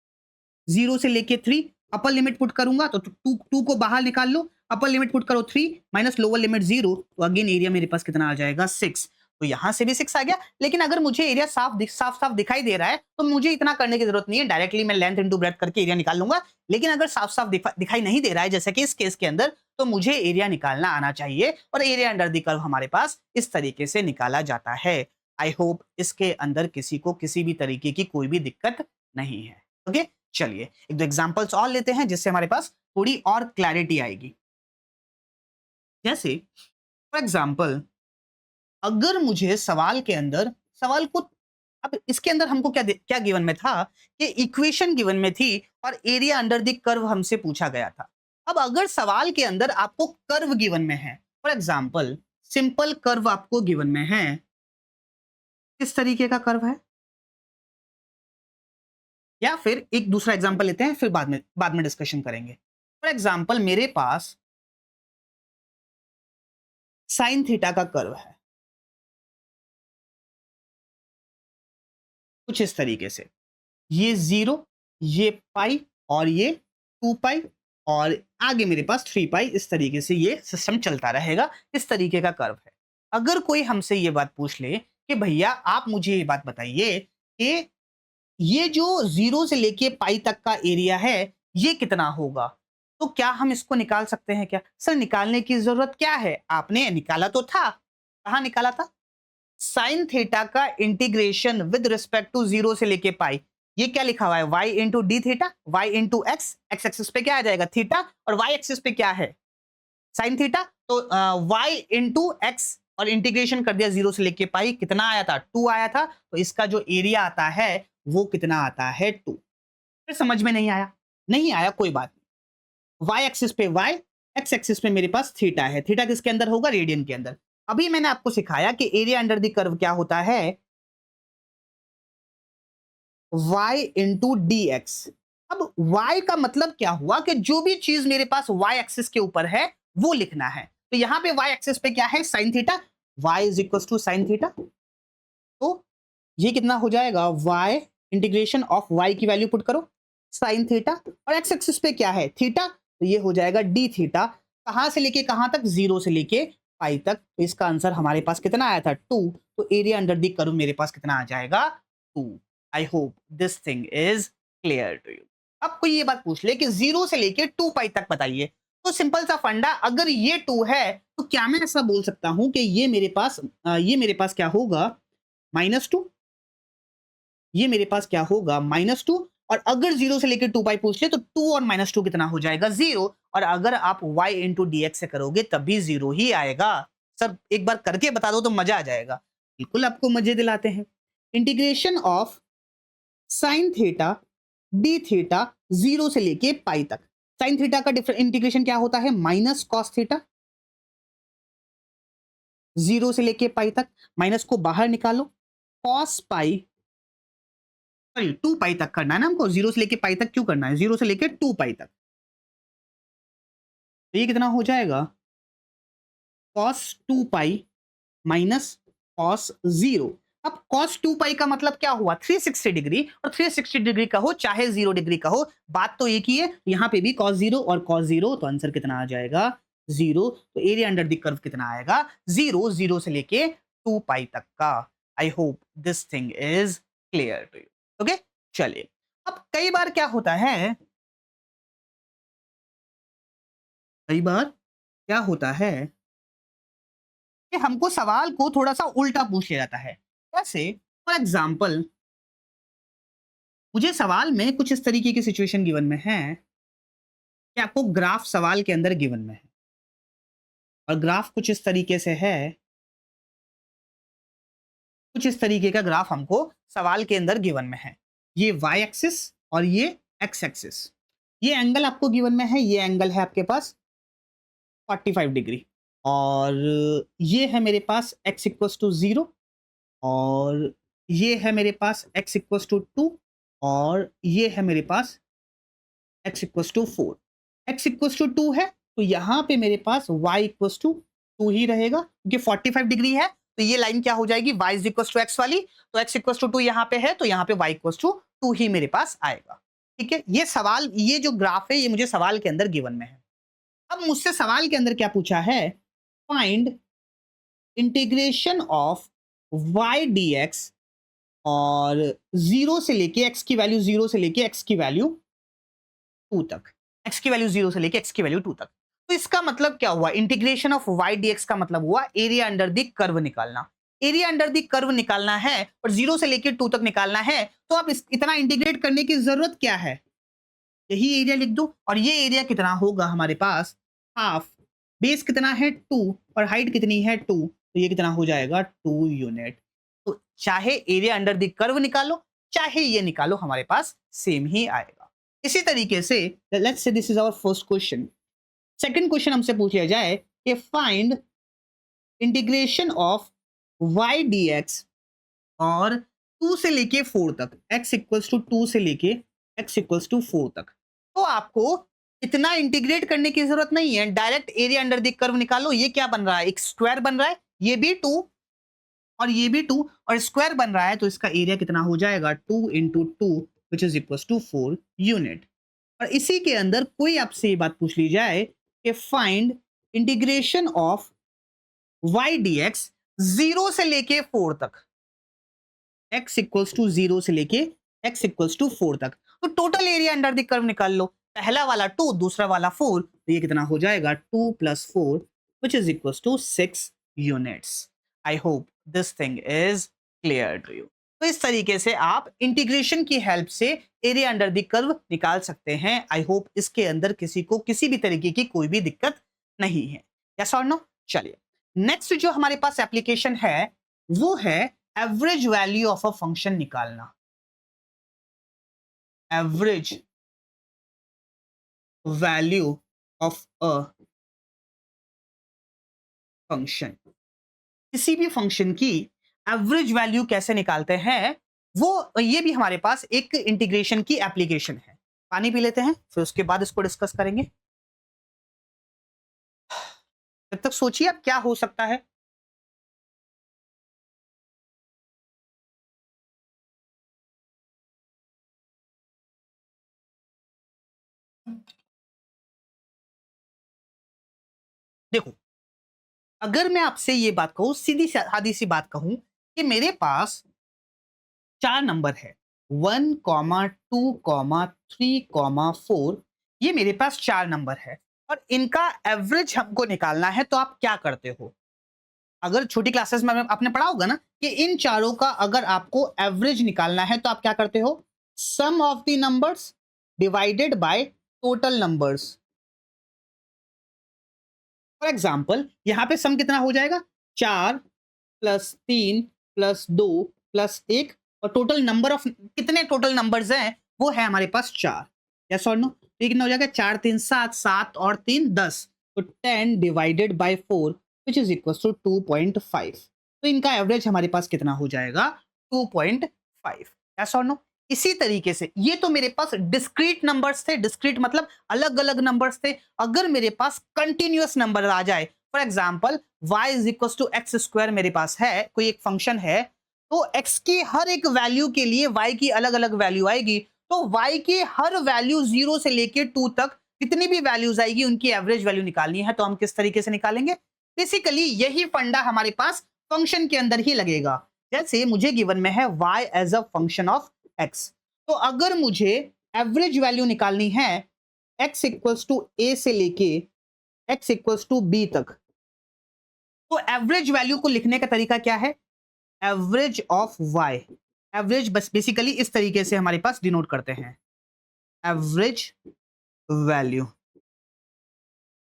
0 से लेके 3, अपर लिमिट पुट करूंगा तो 2 को बाहर निकाल लो, अपर लिमिट पुट करो 3 माइनस लोअर लिमिट 0, तो अगेन एरिया मेरे पास कितना आ जाएगा 6। तो यहां से भी 6 आ गया। लेकिन अगर मुझे एरिया साफ दिखाई दे रहा है तो मुझे इतना करने की जरूरत नहीं है, डायरेक्टली मैं लेंथ इंटू ब्रेड्थ करके एरिया निकाल लूंगा। लेकिन अगर साफ दिखाई नहीं दे रहा है जैसे कि इस केस के अंदर, तो मुझे एरिया निकालना आना चाहिए और एरिया अंडर द कर्व हमारे पास इस तरीके से निकाला जाता है। आई होप इसके अंदर किसी को किसी भी तरीके की कोई भी दिक्कत नहीं है। ओके, चलिए एक दो एग्जांपल्स और लेते हैं जिससे हमारे पास थोड़ी और क्लैरिटी आएगी। जैसे फॉर एग्जांपल अगर मुझे सवाल के अंदर, सवाल को, अब इसके अंदर हमको क्या गिवन में था कि इक्वेशन गिवन में थी और एरिया अंडर द कर्व हमसे पूछा गया था। अब अगर सवाल के अंदर आपको कर्व गिवन में है, फॉर एग्जांपल सिंपल कर्व आपको गिवन में है, किस तरीके का कर्व है, या फिर एक दूसरा एग्जांपल लेते हैं फिर बाद में डिस्कशन करेंगे। फॉर एग्जांपल मेरे पास साइन थीटा का कर्व है कुछ इस तरीके से, ये 0, ये पाई और ये 2 पाई और आगे मेरे पास 3 पाई, इस तरीके से ये सिस्टम चलता रहेगा। इस तरीके का कर्व है। अगर कोई हमसे ये बात पूछ ले कि भैया आप मुझे ये बात बताइए कि ये जो 0 से लेके पाई तक का एरिया है ये कितना होगा, तो क्या हम इसको निकाल सकते हैं क्या? सर निकालने की जरूरत क्या है, आपने निकाला तो था। कहां निकाला था? साइन थीटा का इंटीग्रेशन विद रिस्पेक्ट टू 0 से लेके पाई, ये क्या लिखा हुआ है, y into D theta, y into x, x axis पे क्या आ जाएगा थीटा और y एक्सिस पे क्या है साइन थीटा तो y इंटू एक्स और इंटीग्रेशन कर दिया 0 से लेके पाई, कितना आया था 2 आया था, तो इसका जो एरिया आता है वो कितना आता है 2। फिर समझ में नहीं आया, नहीं आया कोई बात नहीं। y एक्सिस पे y, x एक्सिस पे मेरे पास थीटा है, थीटा किसके अंदर होगा रेडियन के अंदर। अभी मैंने आपको सिखाया कि एरिया अंडर द कर्व क्या होता है y इंटू डी एक्स। अब y का मतलब क्या हुआ कि जो भी चीज मेरे पास y एक्सिस के ऊपर है वो लिखना है। तो यहां पे y एक्सिस पे क्या है sine theta, y is equal to sine theta. तो ये कितना हो जाएगा y इंटीग्रेशन ऑफ y की वैल्यू पुट करो साइन थीटा, और x एक्सिस पे क्या है थीटा, तो ये हो जाएगा डी थीटा। कहां से लेके कहां तक, 0 से लेके पाई तक। तो इसका आंसर हमारे पास कितना आया था 2। तो एरिया अंडर द कर्व मेरे पास कितना आ जाएगा 2। I hope this thing is clear to you. अब कोई ये बात पूछ ले कि 0 से लेके 2 पाई तक बताइए, तो सिंपल सा फंडा, अगर ये 2 है तो क्या मैं ऐसा बोल सकता हूं कि ये मेरे पास क्या होगा -2, ये मेरे पास क्या होगा -2। और अगर 0 से लेकर 2 पाई पूछ ले तो 2 और -2 कितना हो जाएगा 0। और अगर आप y इंटू डी से करोगे तब भी 0 ही आएगा। सर एक बार करके बता दो तो मजा आ जाएगा। बिल्कुल आपको मजे दिलाते हैं। Integration of sine theta D theta 0 से लेके पाई तक। साइन थीटा का इंटीग्रेशन क्या होता है माइनस कॉस थीटा, 0 से लेके पाई तक, माइनस को बाहर निकालो, कॉस पाई, सॉरी 2 पाई तक करना है ना हमको, 0 से लेके पाई तक क्यों करना है, 0 से लेके 2 पाई तक। तो ये कितना हो जाएगा cos 2 पाई माइनस cos 0। अब cos 2 पाई का मतलब क्या हुआ 360 डिग्री, और 360 डिग्री का हो चाहे 0 डिग्री का हो, बात तो एक ही है। यहाँ पे भी cos 0 और cos 0, तो आंसर कितना आ जाएगा 0। तो एरिया अंडर द कर्व कितना आएगा 0, 0 से लेके 2 पाई तक का। I hope this thing is clear to you. Okay चलिए, अब कई बार क्या होता है, कई बार क्या होता है कि हमको सवाल को थोड़ा सा उल्टा पूछ लिया जाता है। जैसे फॉर एग्जाम्पल मुझे सवाल में कुछ इस तरीके की सिचुएशन गिवन में है कि आपको ग्राफ सवाल के अंदर गिवन में है, और ग्राफ कुछ इस तरीके से है, कुछ इस तरीके का ग्राफ हमको सवाल के अंदर गिवन में है। ये y एक्सिस और ये x एक्सिस, ये एंगल आपको गिवन में है, ये एंगल है आपके पास 45 डिग्री, और ये है मेरे पास x इक्वल्स टू 0, और ये है मेरे पास x इक्वल्स टू 2, और ये है मेरे पास x equals to 4। x equals to 2 है तो यहाँ पे मेरे पास y इक्वल्स टू 2 ही रहेगा, क्योंकि 45 डिग्री है तो ये लाइन क्या हो जाएगी y is equals to x वाली, तो x इक्वल्स टू 2 यहाँ पे है तो यहाँ पे y इक्वल्स टू 2 ही मेरे पास आएगा। ठीक है, ये सवाल, ये जो ग्राफ है ये मुझे सवाल के अंदर गिवन में है। अब मुझसे सवाल के अंदर क्या पूछा है, find integration of y dx, और 0 से लेके x की वैल्यू 0 से लेके x की वैल्यू 2 तक, x की वैल्यू 0 से लेके x की वैल्यू 2 तक। तो इसका मतलब क्या हुआ, इंटीग्रेशन ऑफ y dx का मतलब हुआ एरिया अंडर द कर्व निकालना। एरिया अंडर द कर्व निकालना है और 0 से लेके 2 तक निकालना है, तो आप इतना इंटीग्रेट करने की जरूरत क्या है, यही एरिया लिख दो। और ये एरिया कितना होगा हमारे पास हाफ, बेस कितना है 2 और हाइट कितनी है 2, तो ये कितना हो जाएगा 2 यूनिट। तो चाहे एरिया अंडर द कर्व निकालो चाहे ये निकालो, हमारे पास सेम ही आएगा। इसी तरीके से let's say this is our first question. Second question हमसे पूछ लिया जाए कि find integration of y dx और 2 से लेके 4 तक, x इक्वल्स टू 2 से लेके x इक्वल्स टू 4 तक। तो आपको इतना इंटीग्रेट करने की जरूरत नहीं है, direct area under the curve निकालो। ये क्या बन रहा है, एक स्क्वायर बन रहा है, ये भी 2 और ये भी 2 और स्क्वायर बन रहा है, तो इसका एरिया कितना हो जाएगा 2 into 2 which is equal to 4 unit. और इसी के अंदर कोई आपसे ये बात पूछ ली जाए कि find integration of y dx 0 से लेके 4 तक, x इक्वल्स टू 0 से लेके x इक्वल्स टू 4 तक, तो total area under the curve निकाल लो। पहला वाला 2 दूसरा वाला 4, तो ये कितना हो जाएगा 2 plus 4 which is equals to 6 units. I hope this thing is clear to you. तो इस तरीके से आप इंटीग्रेशन की हेल्प से एरिया अंडर द कर्व निकाल सकते हैं। आई होप इसके अंदर किसी को किसी भी तरीके की कोई भी दिक्कत नहीं है। यस और नो? चलिए, नेक्स्ट जो हमारे पास एप्लीकेशन है वो है average value of a function निकालना। Average value of a function, किसी भी फंक्शन की एवरेज वैल्यू कैसे निकालते हैं, वो ये भी हमारे पास एक इंटीग्रेशन की एप्लीकेशन है। पानी पी लेते हैं, फिर उसके बाद इसको डिस्कस करेंगे। जब तक सोचिए आप क्या हो सकता है। देखो, अगर मैं आपसे ये बात कहूं, सीधी सादी सी बात कहूं कि मेरे पास 4 नंबर है, 1, 2, 3, 4, ये मेरे पास 4 नंबर है और इनका एवरेज हमको निकालना है, तो आप क्या करते हो? अगर छोटी क्लासेस में आपने पढ़ा होगा ना कि इन चारों का अगर आपको एवरेज निकालना है, तो आप क्या करते हो? Sum of the numbers divided by total numbers. For example यहां पे सम कितना हो जाएगा? 4 प्लस 3 प्लस 2 प्लस 1 और टोटल नंबर ऑफ कितने टोटल नंबर्स हैं? वो है हमारे पास 4। यस और नो? तो ये कितना हो जाएगा? 4 3 7, 7 और 3 10, तो 10 divided by 4 which is equal to 2.5। तो इनका एवरेज हमारे पास कितना हो जाएगा? 2.5। यस और नो? इसी तरीके से ये तो मेरे पास डिस्क्रीट नंबर्स थे। डिस्क्रीट मतलब अलग अलग नंबर्स थे। अगर मेरे पास कंटिन्यूअस नंबर आ जाए, for example y is equal to x square मेरे पास है, कोई एक फंक्शन है, तो x की हर एक वैल्यू के लिए y की अलग अलग वैल्यू आएगी। तो y की हर वैल्यू 0 से लेके 2 तक कितनी भी वैल्यूज आएगी, उनकी एवरेज वैल्यू निकालनी है। तो हम किस तरीके से निकालेंगे? बेसिकली यही फंडा हमारे पास फंक्शन के अंदर ही लगेगा। जैसे मुझे गिवन में है y as a function of x, तो अगर मुझे एवरेज वैल्यू निकालनी है x इक्वल्स टू a से लेके x इक्वल्स टू b तक, तो एवरेज वैल्यू को लिखने का तरीका क्या है? Average of y। एवरेज बस बेसिकली इस तरीके से हमारे पास डिनोट करते हैं, एवरेज वैल्यू।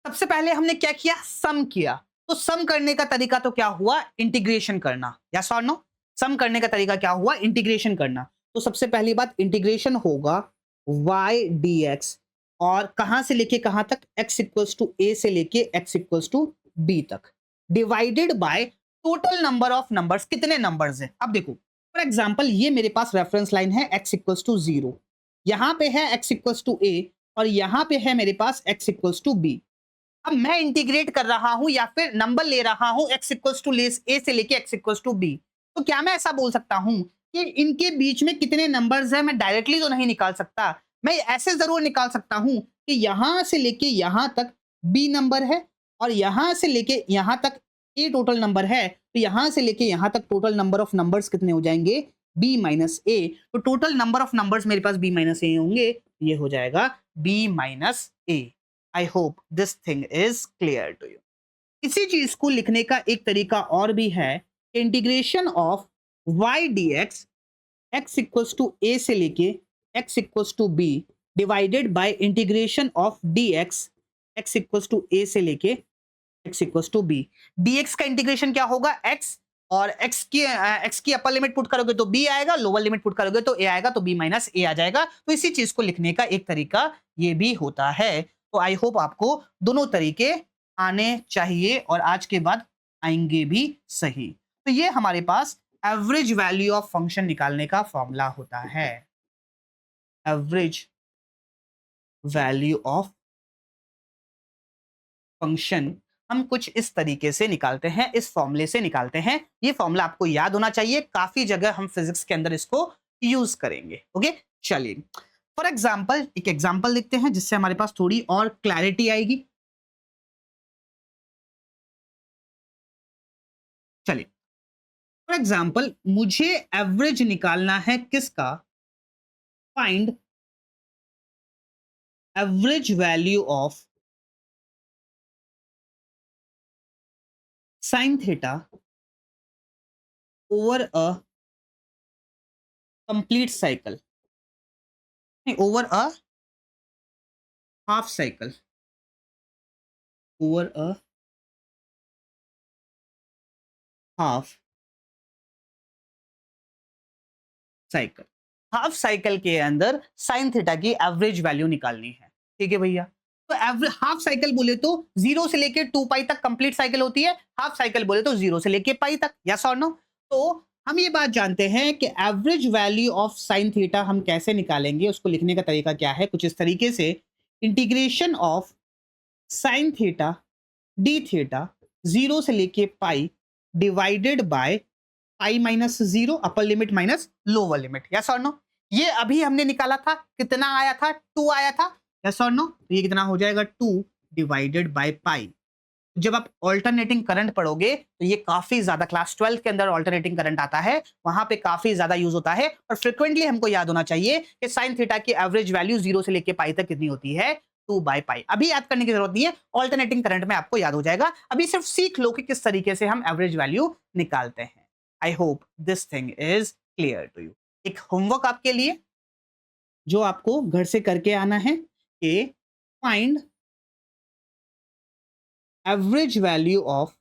सबसे पहले हमने क्या किया? सम किया। तो सम करने का तरीका तो क्या हुआ? इंटीग्रेशन करना। यस और नो? सम करने का तरीका क्या हुआ? इंटीग्रेशन करना। तो सबसे पहली बात, इंटीग्रेशन होगा y dx, और कहां से लेके कहां तक? x इक्वल्स टू a से लेके x इक्वल्स टू b तक, divided by total number of numbers. कितने नंबर्स हैं? अब देखो, फॉर एग्जांपल ये मेरे पास रेफरेंस लाइन है x इक्वल्स टू 0, यहां पे है x इक्वल्स टू a, और यहां पे है मेरे पास x इक्वल्स टू b। अब मैं इंटीग्रेट कर रहा हूं या फिर नंबर ले रहा हूं x इक्वल्स टू ए से लेके x इक्वल्स टू बी, तो क्या मैं ऐसा बोल सकता हूं कि इनके बीच में कितने नंबर्स हैं? मैं डायरेक्टली तो नहीं निकाल सकता। मैं ऐसे जरूर निकाल सकता हूं कि यहां से लेके यहां तक b नंबर है, और यहां से लेके यहां तक a टोटल नंबर है, तो यहां से लेके यहां तक टोटल नंबर ऑफ नंबर्स कितने हो जाएंगे? b माइनस ए। तो टोटल नंबर ऑफ नंबर्स मेरे पास b माइनस ए होंगे, ये हो जाएगा b minus a. I hope this thing is clear to you. इसी चीज को लिखने का एक तरीका और भी है, integration of y dx, x equals to a से लेके x equals to b, divided by integration of dx, x equals to a से लेके x equals to b। dx का इंटीग्रेशन क्या होगा? x, और x की अपर लिमिट पुट करोगे तो b आएगा, लोअर लिमिट पुट करोगे तो a आएगा, तो b माइनस a आ जाएगा। तो इसी चीज को लिखने का एक तरीका ये भी होता है। तो आई होप आपको दोनों तरीके आने चाहिए, और आज के बाद आएंगे भी सही। तो ये हमारे पास एवरेज वैल्यू ऑफ फंक्शन निकालने का फॉर्मूला होता है, एवरेज वैल्यू ऑफ फंक्शन हम कुछ इस तरीके से निकालते हैं, इस फॉर्मूले से निकालते हैं। ये फॉर्मूला आपको याद होना चाहिए, काफी जगह हम फिजिक्स के अंदर इसको यूज करेंगे। ओके, चलिए फॉर एग्जांपल एक एग्जांपल लिखते हैं जिससे हमारे पास थोड़ी और क्लैरिटी आएगी। चलिए, फॉर एग्जांपल मुझे एवरेज निकालना है किसका? Find average value of sine theta over a complete cycle, over a half cycle. Over a half cycle. Half cycle के अंदर साइन थीटा की एवरेज वैल्यू निकालनी है। ठीक है भैया। तो एवरेज हाफ साइकिल बोले तो 0 से लेके 2 पाई तक कंप्लीट साइकिल होती है। हाफ साइकिल बोले तो 0 से लेके पाई तक। यस और नो? तो हम ये बात जानते हैं कि average value of sine theta हम कैसे निकालेंगे, उसको लिखने का तरीका क्या है? कुछ इस तरीके से, integration of sine theta D theta 0 से लेके पाई divided by pi minus 0 upper limit minus lower limit. Yes और नो? ये अभी हमने निकाला था, कितना आया था? 2 आया था। यस और नो? तो ये कितना हो जाएगा? 2 डिवाइडेड बाय पाई। जब आप ऑल्टरनेटिंग करंट पढ़ोगे तो ये काफी ज्यादा, क्लास 12 के अंदर ऑल्टरनेटिंग करंट आता है, वहां पे काफी ज्यादा यूज होता है। और फ्रिक्वेंटली हमको याद होना चाहिए कि साइन थीटा की एवरेज वैल्यू 0 से लेके पाई तक कितनी होती है? 2 बाय पाई। अभी याद करने की जरूरत नहीं है, ऑल्टरनेटिंग करंट में आपको याद हो जाएगा। अभी सिर्फ सीख लो कि किस तरीके से हम एवरेज वैल्यू निकालते हैं। I hope this thing is clear to you. एक होमवर्क आपके लिए जो आपको घर से करके आना है कि find average value of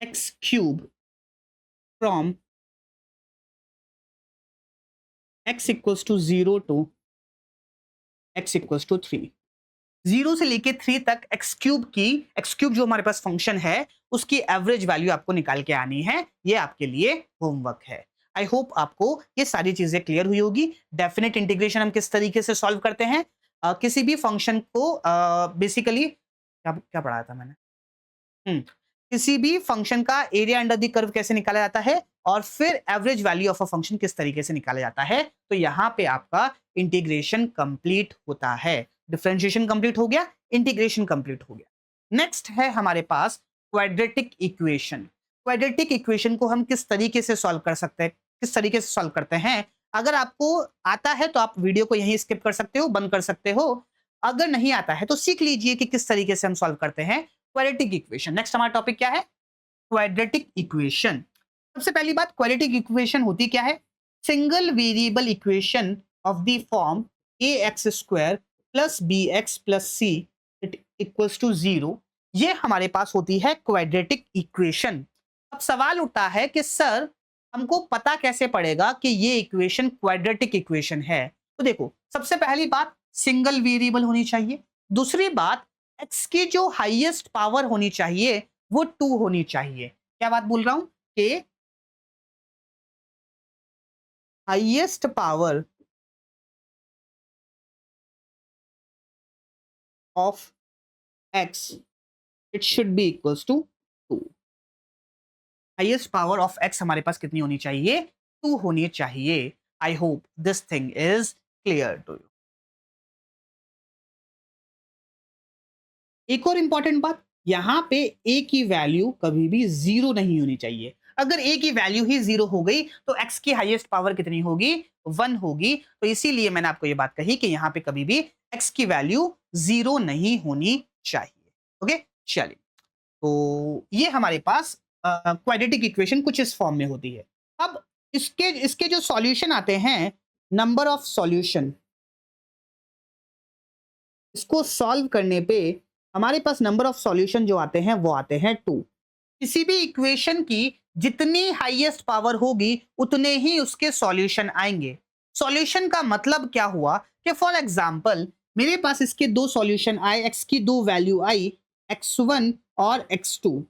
x cube from x equals to 0 to x equals to 3। 0 से लेके 3 तक एक्स क्यूब की, एक्स क्यूब जो हमारे पास फंक्शन है, उसकी एवरेज वैल्यू आपको निकाल के आनी है। ये आपके लिए होमवर्क है। आई होप आपको ये सारी चीजें क्लियर हुई होगी। डेफिनेट इंटीग्रेशन हम किस तरीके से सॉल्व करते हैं, किसी भी फंक्शन को बेसिकली क्या क्या पढ़ाया था मैंने? किसी भी फंक्शन का एरिया अंडर द कर्व कैसे निकाला जाता है, और फिर average value of a function किस तरीके से निकाला जाता है। तो यहां पे आपका इंटीग्रेशन कंप्लीट होता है। डिफरेंशिएशन कंप्लीट हो गया, इंटीग्रेशन कंप्लीट हो गया। नेक्स्ट है हमारे पास क्वाड्रेटिक इक्वेशन। क्वाड्रेटिक इक्वेशन को हम किस तरीके से सॉल्व कर सकते हैं, किस तरीके से सॉल्व करते हैं? अगर आपको आता है तो आप वीडियो को यहीं स्किप कर सकते हो, बंद कर सकते हो। अगर नहीं आता है तो सीख लीजिए कि किस तरीके से हम सॉल्व करते हैं क्वाड्रेटिक इक्वेशन। नेक्स्ट हमारा टॉपिक क्या है? Quadratic equation. सबसे पहली बात, क्वाड्रेटिक इक्वेशन होती क्या है? Single variable equation of the form a x square plus b x plus c it equals to 0। ये हमारे पास होती है क्वाड्रेटिक इक्वेशन। अब सवाल उठता है कि सर हमको पता कैसे पड़ेगा कि ये इक्वेशन क्वाड्रेटिक इक्वेशन है? तो देखो, सबसे पहली बात, सिंगल वेरिएबल होनी चाहिए। दूसरी बात, एक्स की जो हाईएस्ट पावर होनी चाहिए वो 2 होनी चाहिए। क्या बात बोल रहा हूं कि highest power of x it should be equals to 2। Highest power of x हमारे पास कितनी होनी चाहिए? 2 होनी चाहिए। I hope this thing is clear to you. एक और इंपॉर्टेंट बात, यहां पे ए की वैल्यू कभी भी 0 नहीं होनी चाहिए। अगर ए की वैल्यू ही 0 हो गई तो एक्स की हाईएस्ट पावर कितनी होगी? 1 होगी। तो इसीलिए मैंने आपको ये बात कही कि यहां पे कभी भी एक्स की वैल्यू 0 नहीं होनी चाहिए। ओके, चलिए। तो ये हमारे पास क्वाड्रेटिक इक्वेशन कुछ इस फॉर्म में होती है। अब इसके इसके जो सॉल्यूशन आते हैं, नंबर ऑफ सॉल्यूशन, इसको सॉल्व करने पे हमारे पास नंबर ऑफ सॉल्यूशन जो आते हैं वो आते हैं 2। किसी भी इक्वेशन की जितनी हाईएस्ट पावर होगी उतने ही उसके सॉल्यूशन आएंगे। सॉल्यूशन का मतलब क्या हुआ कि फॉर एग्जांपल मेरे पास इसके 2 सॉल्यूशन आए, एक्स की 2 वैल्यू आई, x1 और x2।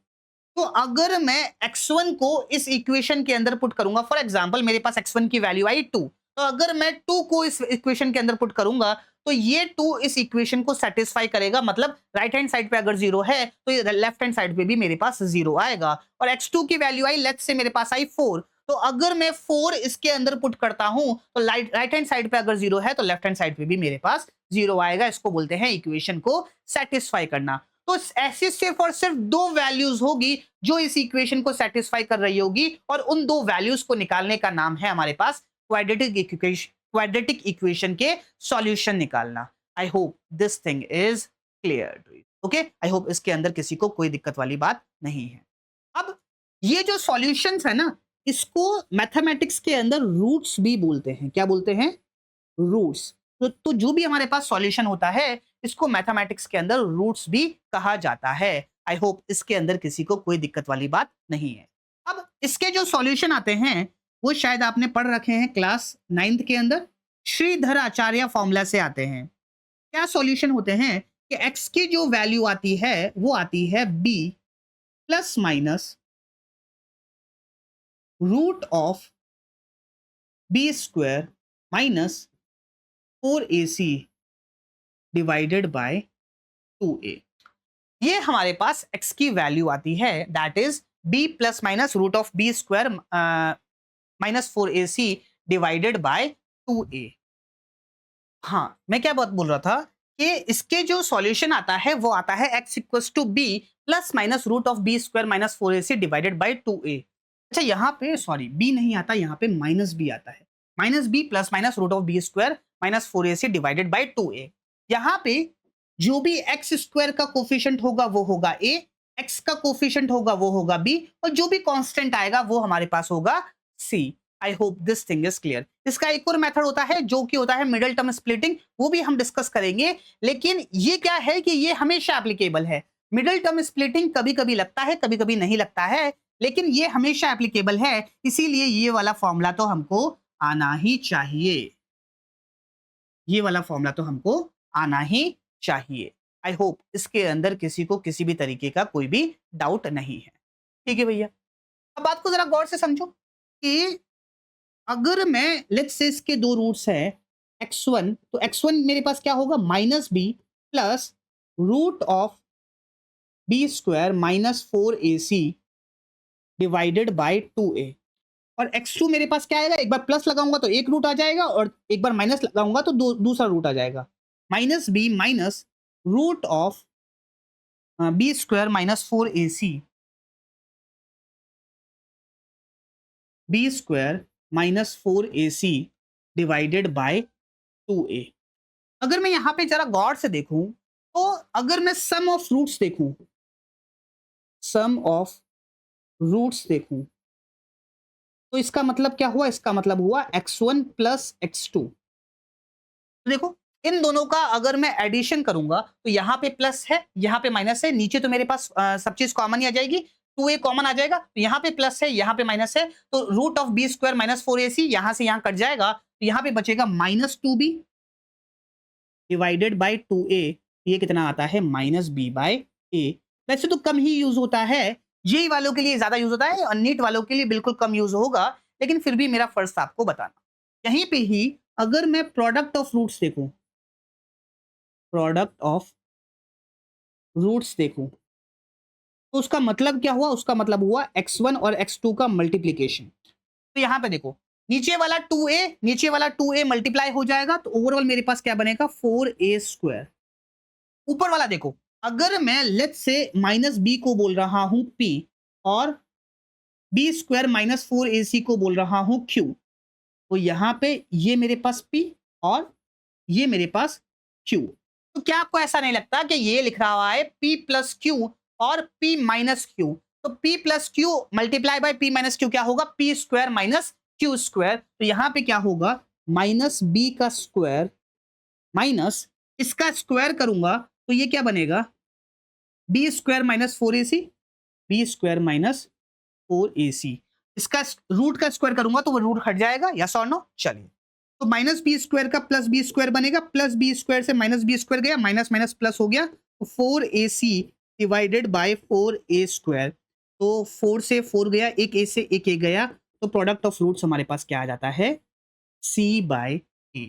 तो अगर मैं x1 को इस इक्वेशन के अंदर पुट करूंगा, फॉर एग्जांपल मेरे पास x1 की वैल्यू आई 2, तो अगर मैं 2 को इस इक्वेशन के अंदर पुट करूंगा तो ये 2 इस इक्वेशन को सेटिस्फाई करेगा। मतलब राइट हैंड साइड पे अगर 0 है तो लेफ्ट हैंड साइड पे भी मेरे पास 0 आएगा। और x2 की वैल्यू आई, लेट्स से मेरे पास आई 4, तो अगर मैं 4 इसके अंदर पुट करता हूं तो राइट हैंड साइड पे अगर 0 है तो लेफ्ट हैंड साइड पे भी मेरे पास 0 आएगा। इसको बोलते हैं इक्वेशन को सेटिस्फाई करना। तो ऐसी सिर्फ और सिर्फ 2 वैल्यूज होगी जो इस इक्वेशन को सेटिस्फाई कर रही होगी, और उन 2 वैल्यूज को निकालने का नाम है हमारे पास क्वाड्रेटिक इक्वेशन के सॉल्यूशन निकालना। I hope this thing is clear to you. Okay, I hope इसके अंदर किसी को कोई दिक्कत वाली बात नहीं है। अब ये जो सॉल्यूशंस है ना, इसको मैथमेटिक्स के अंदर रूट्स भी बोलते हैं। क्या बोलते हैं? रूट्स। तो जो भी हमारे पास सॉल्यूशन होता है इसको मैथमेटिक्स के अंदर रूट्स भी कहा जाता है। आई होप इसके अंदर किसी को कोई दिक्कत वाली बात नहीं है। अब इसके जो सॉल्यूशन आते हैं वो शायद आपने पढ़ रखे हैं क्लास 9th के अंदर, श्रीधर आचार्य फॉर्मूला से आते हैं। क्या सॉल्यूशन होते हैं कि x की जो वैल्यू आती है वो आती है b plus minus root of b square minus 4ac divided by 2a। ये हमारे पास x की वैल्यू आती है, that is b plus minus root of b square minus 4ac divided by 2a। हाँ, मैं क्या बात बोल रहा था कि इसके जो सॉल्यूशन आता है वो आता है x equals to b plus minus root of b square minus 4ac divided by 2a। अच्छा, यहाँ पे सॉरी b नहीं आता, यहाँ पे माइनस b आता है, minus b plus minus root of b square minus 4ac divided by 2a। यहाँ पे जो भी x स्क्वायर का कोफिशिएंट होगा वो होगा a, x का कोफिशिएंट होगा वो होगा b, और जो भी कांस्टेंट आएगा वो हमारे पास होगा c। I hope this thing is clear. इसका एक और मेथड होता है जो कि होता है मिडिल टर्म स्प्लिटिंग, वो भी हम डिस्कस करेंगे, लेकिन ये क्या है कि ये हमेशा एप्लीकेबल है। मिडिल टर्म स्प्लिटिंग कभी कभी लगता है, कभी कभी नहीं लगता है, लेकिन ये हमेशा एप्लीकेबल है, इसीलिए ये वाला फॉर्मूला तो हमको आना ही चाहिए। ये वाला फॉर्मूला तो हमको आना ही चाहिए। आई होप इसके अंदर किसी को किसी भी तरीके का कोई भी डाउट नहीं है। ठीक है भैया, अब बात को जरा गौर से समझो कि अगर मैं लेट्स से इसके दो रूट्स हैं x1, तो x1 मेरे पास क्या होगा minus b plus root of b square minus 4ac divided by 2a, और x2 मेरे पास क्या आएगा, एक बार प्लस लगाऊंगा तो एक रूट आ जाएगा और एक बार माइनस लगाऊंगा तो दूसरा रूट आ जाएगा, minus b minus root of b square minus 4ac b square minus 4ac divided by 2a। अगर मैं यहां पे जरा गौर से देखूं तो अगर मैं सम ऑफ रूट्स देखूं, सम ऑफ रूट्स देखूं तो इसका मतलब क्या हुआ, इसका मतलब हुआ x1 प्लस x2। तो देखो इन दोनों का अगर मैं एडिशन करूंगा तो यहाँ पे प्लस है, यहाँ पे माइनस है, नीचे तो मेरे पास सब चीज कॉमन ही आ जाएगी, 2a कॉमन आ जाएगा, तो यहाँ पे प्लस है, यहाँ पे माइनस है, तो root of b square minus 4ac यहाँ से यहाँ कट जाएगा, तो यहाँ पे बचेगा minus 2b divided by 2a। ये कितना आता है माइनस b बाई a। वैसे तो कम ही यूज होता है, जेई वालों के लिए ज्यादा यूज होता है और नीट वालों के लिए बिल्कुल कम यूज होगा, लेकिन फिर भी मेरा फर्ज था आपको बताना। यहीं पे ही अगर मैं प्रोडक्ट ऑफ रूट्स देखूं, प्रोडक्ट ऑफ रूट्स देखूं तो उसका मतलब क्या हुआ, उसका मतलब हुआ x1 और x2 का मल्टीप्लीकेशन। तो यहां पे देखो नीचे वाला 2a, नीचे वाला 2a मल्टीप्लाई हो जाएगा तो ओवरऑल मेरे पास क्या बनेगा 4a स्क्वायर। ऊपर वाला देखो, अगर मैं लेट्स से माइनस बी को बोल रहा हूं p और बी स्क्वायर माइनस 4ac को बोल रहा हूं q, तो यहां पे ये मेरे पास p और ये मेरे पास q। तो क्या आपको ऐसा नहीं लगता कि ये लिख रहा है p प्लस क्यू और p माइनस क्यू, तो p plus Q multiply by p minus Q क्या होगा p square minus Q square. तो यहां पे क्या होगा माइनस b का स्क्वायर माइनस इसका स्क्वायर करूंगा तो ये क्या बनेगा b square minus 4ac, b square minus 4ac। इसका रूट का स्क्वायर करूंगा तो वो रूट हट जाएगा, यस और नो। चलिए, तो माइनस बी स्क्वायर का प्लस बी स्क्वायर बनेगा, प्लस बी स्क्वायर से माइनस बी स्क्वायर गया, माइनस माइनस प्लस हो गया, तो 4ac divided bye 4a square. तो 4 से 4 गया, एक a से एक a गया, तो प्रोडक्ट ऑफ रूट्स हमारे पास क्या आ जाता है c by a।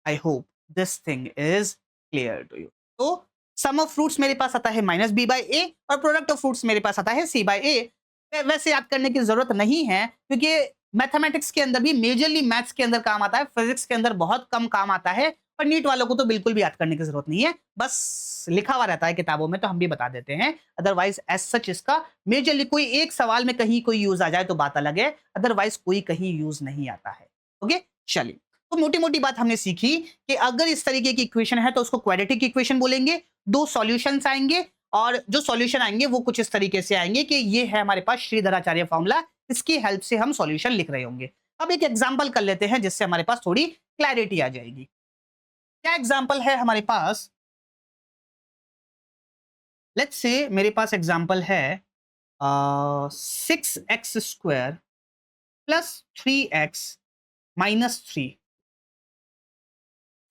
I hope this thing is clear to you. तो सम ऑफ फ्रूट्स मेरे पास आता है माइनस बी बाई ए और प्रोडक्ट ऑफ फ्रूट्स मेरे पास आता है सी बाई ए। वैसे याद करने की जरूरत नहीं है क्योंकि मैथमेटिक्स के अंदर भी मेजरली मैथ्स के अंदर काम आता है, फिजिक्स के अंदर बहुत कम काम आता है, और नीट वालों को तो बिल्कुल भी याद करने की जरूरत नहीं है, बस लिखा हुआ रहता है किताबों में तो हम भी बता देते हैं। अदरवाइज एज सच इसका मेजरली कोई एक सवाल में कहीं कोई यूज आ जाए तो बात अलग है, अदरवाइज कोई कहीं यूज नहीं आता है। ओके, चलिए, तो मोटी मोटी बात हमने सीखी कि अगर इस तरीके की इक्वेशन है तो उसको क्वाड्रेटिक इक्वेशन बोलेंगे, दो सॉल्यूशंस आएंगे और जो सॉल्यूशन आएंगे वो कुछ इस तरीके से आएंगे कि ये है हमारे पास श्रीधराचार्य फॉर्मूला, इसकी हेल्प से हम सॉल्यूशन लिख रहे होंगे। अब एक एग्जांपल कर लेते हैं जिससे हमारे पास थोड़ी क्लैरिटी आ जाएगी। क्या एग्जाम्पल है हमारे पास? लेट्स से मेरे पास एग्जाम्पल है 6x² plus 3x minus 3।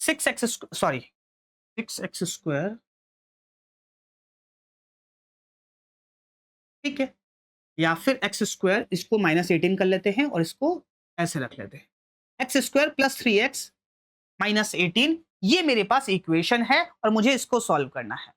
6x², ठीक है, या फिर x², इसको -18 कर लेते हैं और इसको ऐसे रख लेते हैं। x² प्लस 3x माइनस 18, ये मेरे पास इक्वेशन है और मुझे इसको सॉल्व करना है।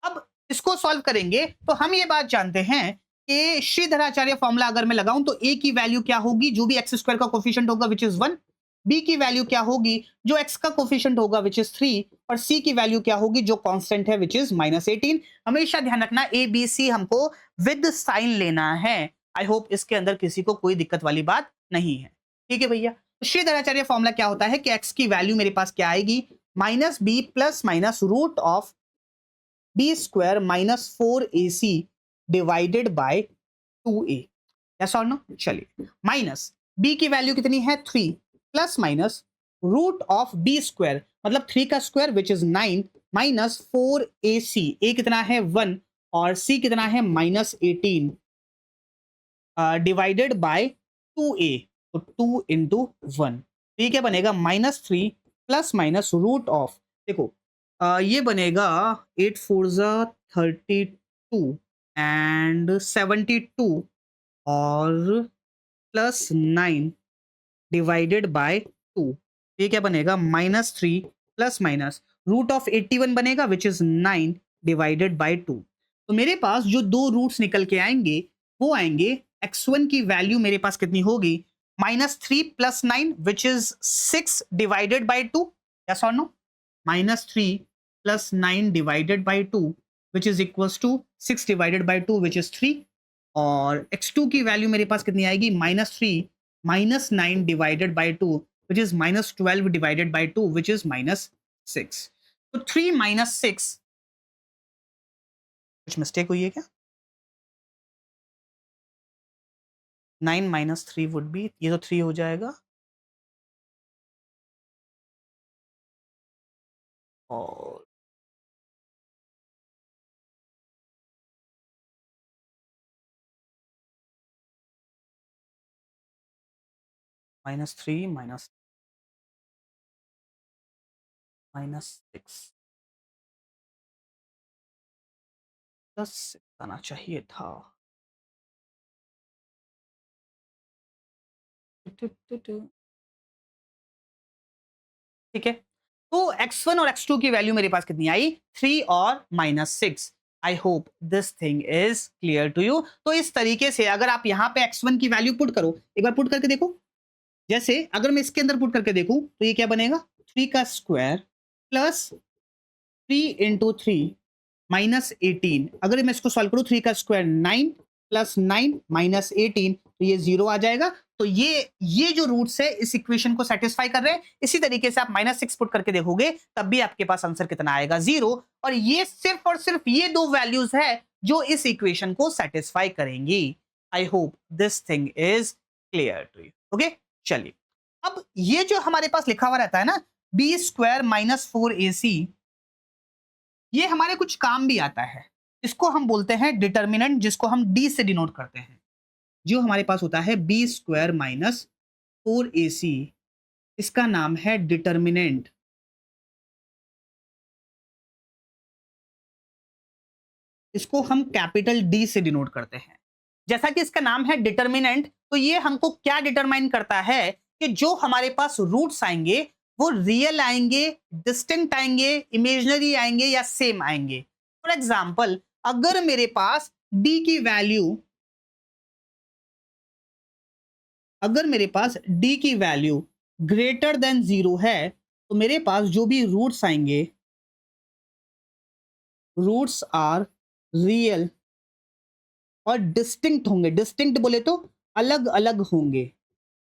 अब इसको सॉल्व करेंगे तो हम ये बात जानते हैं कि श्रीधराचार्य फॉर्मूला अगर मैं लगाऊं तो a की वैल्यू क्या होगी, जो भी x² का कोफिशिएंट होगा विच इज 1, b की वैल्यू क्या होगी, जो x का कोफिशिएंट होगा विच इज 3, और c की वैल्यू क्या होगी, जो कांस्टेंट है विच इज -18। हमेशा ध्यान रखना a b c हमको विद साइन लेना है। आई होप इसके अंदर किसी को कोई दिक्कत वाली बात नहीं है। ठीक है भैया, तो श्रीधराचार्य फॉर्मूला क्या होता है कि x की वैल्यू मेरे पास क्या आएगी, -b plus minus root of b² minus 4ac divided by 2a। Yes और नो? चलिए, माइनस b की वैल्यू कितनी है 3 plus minus root of b², मतलब 3 का square which is 9 minus 4ac, a कितना है 1 और c कितना है -18 डिवाइडेड बाय 2a, तो 2 इंटू 1, ठीक है, बनेगा -3 प्लस माइनस रूट ऑफ, देखो ये बनेगा 8 4 32 एंड 72 और प्लस 9 डिवाइडेड बाय 2, ये क्या बनेगा -3 प्लस माइनस रूट ऑफ 81 बनेगा विच इज 9 डिवाइडेड बाय 2। तो मेरे पास जो दो रूट्स निकल के आएंगे वो आएंगे, x1 की वैल्यू मेरे पास कितनी होगी, -3 plus 9 which is 6 divided by 2। Yes और no? -3 plus 9 divided by 2 which is equals to 6 divided by 2 which is 3, और x2 की वैल्यू मेरे पास कितनी आएगी, -3 minus 9 divided by 2 which is -12 divided by 2 which is -6। तो 3 माइनस 6, कुछ मिस्टेक हुई है क्या? 9 माइनस 3 वुड बी, ये तो 3 हो जाएगा, और -3 -6 प्लस 6 आना चाहिए था। ठीक है, तो x1 और x2 की वैल्यू मेरे पास कितनी आई, 3 और -6। I hope this thing is clear to you. तो इस तरीके से अगर आप यहाँ पे x1 की वैल्यू पुट करो, एक बार पुट करके देखो, जैसे अगर मैं इसके अंदर पुट करके देखूं तो ये क्या बनेगा, 3 का स्क्वायर प्लस 3 इंटू 3 -18, अगर मैं इसको सॉल्व करूं 3 का स्क्वायर 9 प्लस 9 -18, तो ये 0 आ जाएगा। तो ये जो रूट्स है इस इक्वेशन को सेटिस्फाई कर रहे हैं। इसी तरीके से आप -6 पुट करके देखोगे तब भी आपके पास आंसर कितना आएगा, 0। और ये सिर्फ और सिर्फ ये दो वैल्यूज है जो इस इक्वेशन को सेटिस्फाई करेंगी। I hope this thing is clear to you. Okay, चलिए, अब ये जो हमारे पास लिखा हुआ रहता है ना, b² माइनस 4ac, ये हमारे कुछ काम भी आता है। इसको हम बोलते हैं डिटर्मिनेंट, जिसको हम d से डिनोट करते हैं। जो हमारे पास होता है b² माइनस 4ac, इसका नाम है डिटर्मिनेंट। इसको हम कैपिटल D से डिनोट करते हैं। जैसा कि इसका नाम है डिटर्मिनेंट, तो ये हमको क्या डिटरमाइन करता है कि जो हमारे पास रूट्स आएंगे वो रियल आएंगे, डिस्टिंक्ट आएंगे, इमेजिनरी आएंगे या सेम आएंगे। फॉर एग्जाम्पल, अगर मेरे पास d की वैल्यू, अगर मेरे पास d की वैल्यू ग्रेटर देन 0 है, तो मेरे पास जो भी रूट्स आएंगे, रूट्स आर रियल और डिस्टिंक्ट होंगे। डिस्टिंक्ट बोले तो अलग अलग होंगे।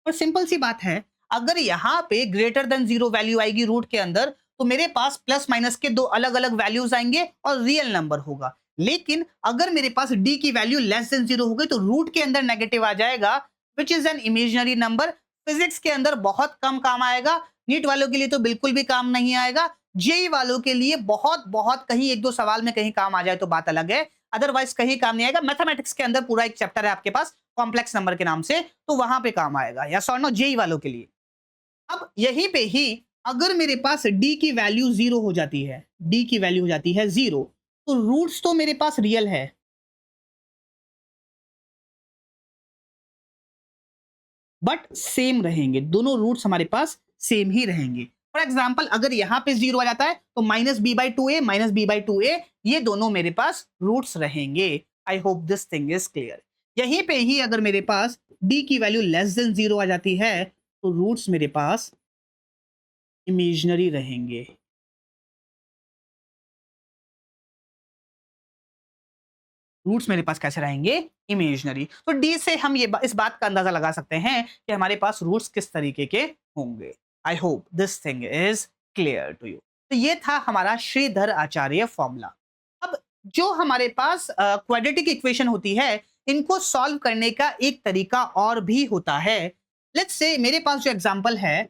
और सिंपल सी बात है, अगर यहां पे ग्रेटर देन 0 वैल्यू आएगी रूट के अंदर, तो मेरे पास प्लस माइनस के दो अलग अलग वैल्यूज आएंगे और रियल नंबर होगा। लेकिन अगर मेरे पास d की वैल्यू लेस देन 0 हो गई तो रूट के अंदर नेगेटिव आ जाएगा, which is an imaginary number. Physics के अंदर बहुत कम काम आएगा, नीट वालों के लिए तो बिल्कुल भी काम नहीं आएगा। जेई वालों के लिए बहुत बहुत कहीं एक दो सवाल में कहीं काम आ जाए तो बात अलग है, अदरवाइज कहीं काम नहीं आएगा। मैथमेटिक्स के अंदर पूरा एक चैप्टर है आपके पास कॉम्प्लेक्स नंबर के नाम से, तो वहां पे काम आएगा, या सॉरी नो जेई वालों के लिए। अब यहीं पे ही अगर मेरे पास डी की वैल्यू जीरो हो जाती है, डी की वैल्यू हो जाती है जीरो, तो रूट्स तो मेरे पास रियल है, बट सेम रहेंगे, दोनों रूट्स हमारे पास सेम ही रहेंगे। फॉर एग्जाम्पल अगर यहां पे जीरो आ जाता है तो minus B by two A minus B by two A, ये दोनों मेरे पास रूट्स रहेंगे। I hope this thing is clear. यहीं पे ही अगर मेरे पास डी की वैल्यू लेस देन जीरो आ जाती है तो रूट्स मेरे पास इमेजिनरी रहेंगे। रूट्स मेरे पास कैसे रहेंगे? इमेजिनरी। तो डी से हम इस बात का अंदाजा लगा सकते हैं कि हमारे पास रूट्स किस तरीके के होंगे। I hope this thing is clear to you. तो ये था हमारा श्रीधर आचार्य फॉर्मूला। अब जो हमारे पास क्वाड्रेटिक इक्वेशन होती है, इनको सॉल्व करने का एक तरीका और भी होता है। लेट्स से मेरे पास जो एग्जांपल है,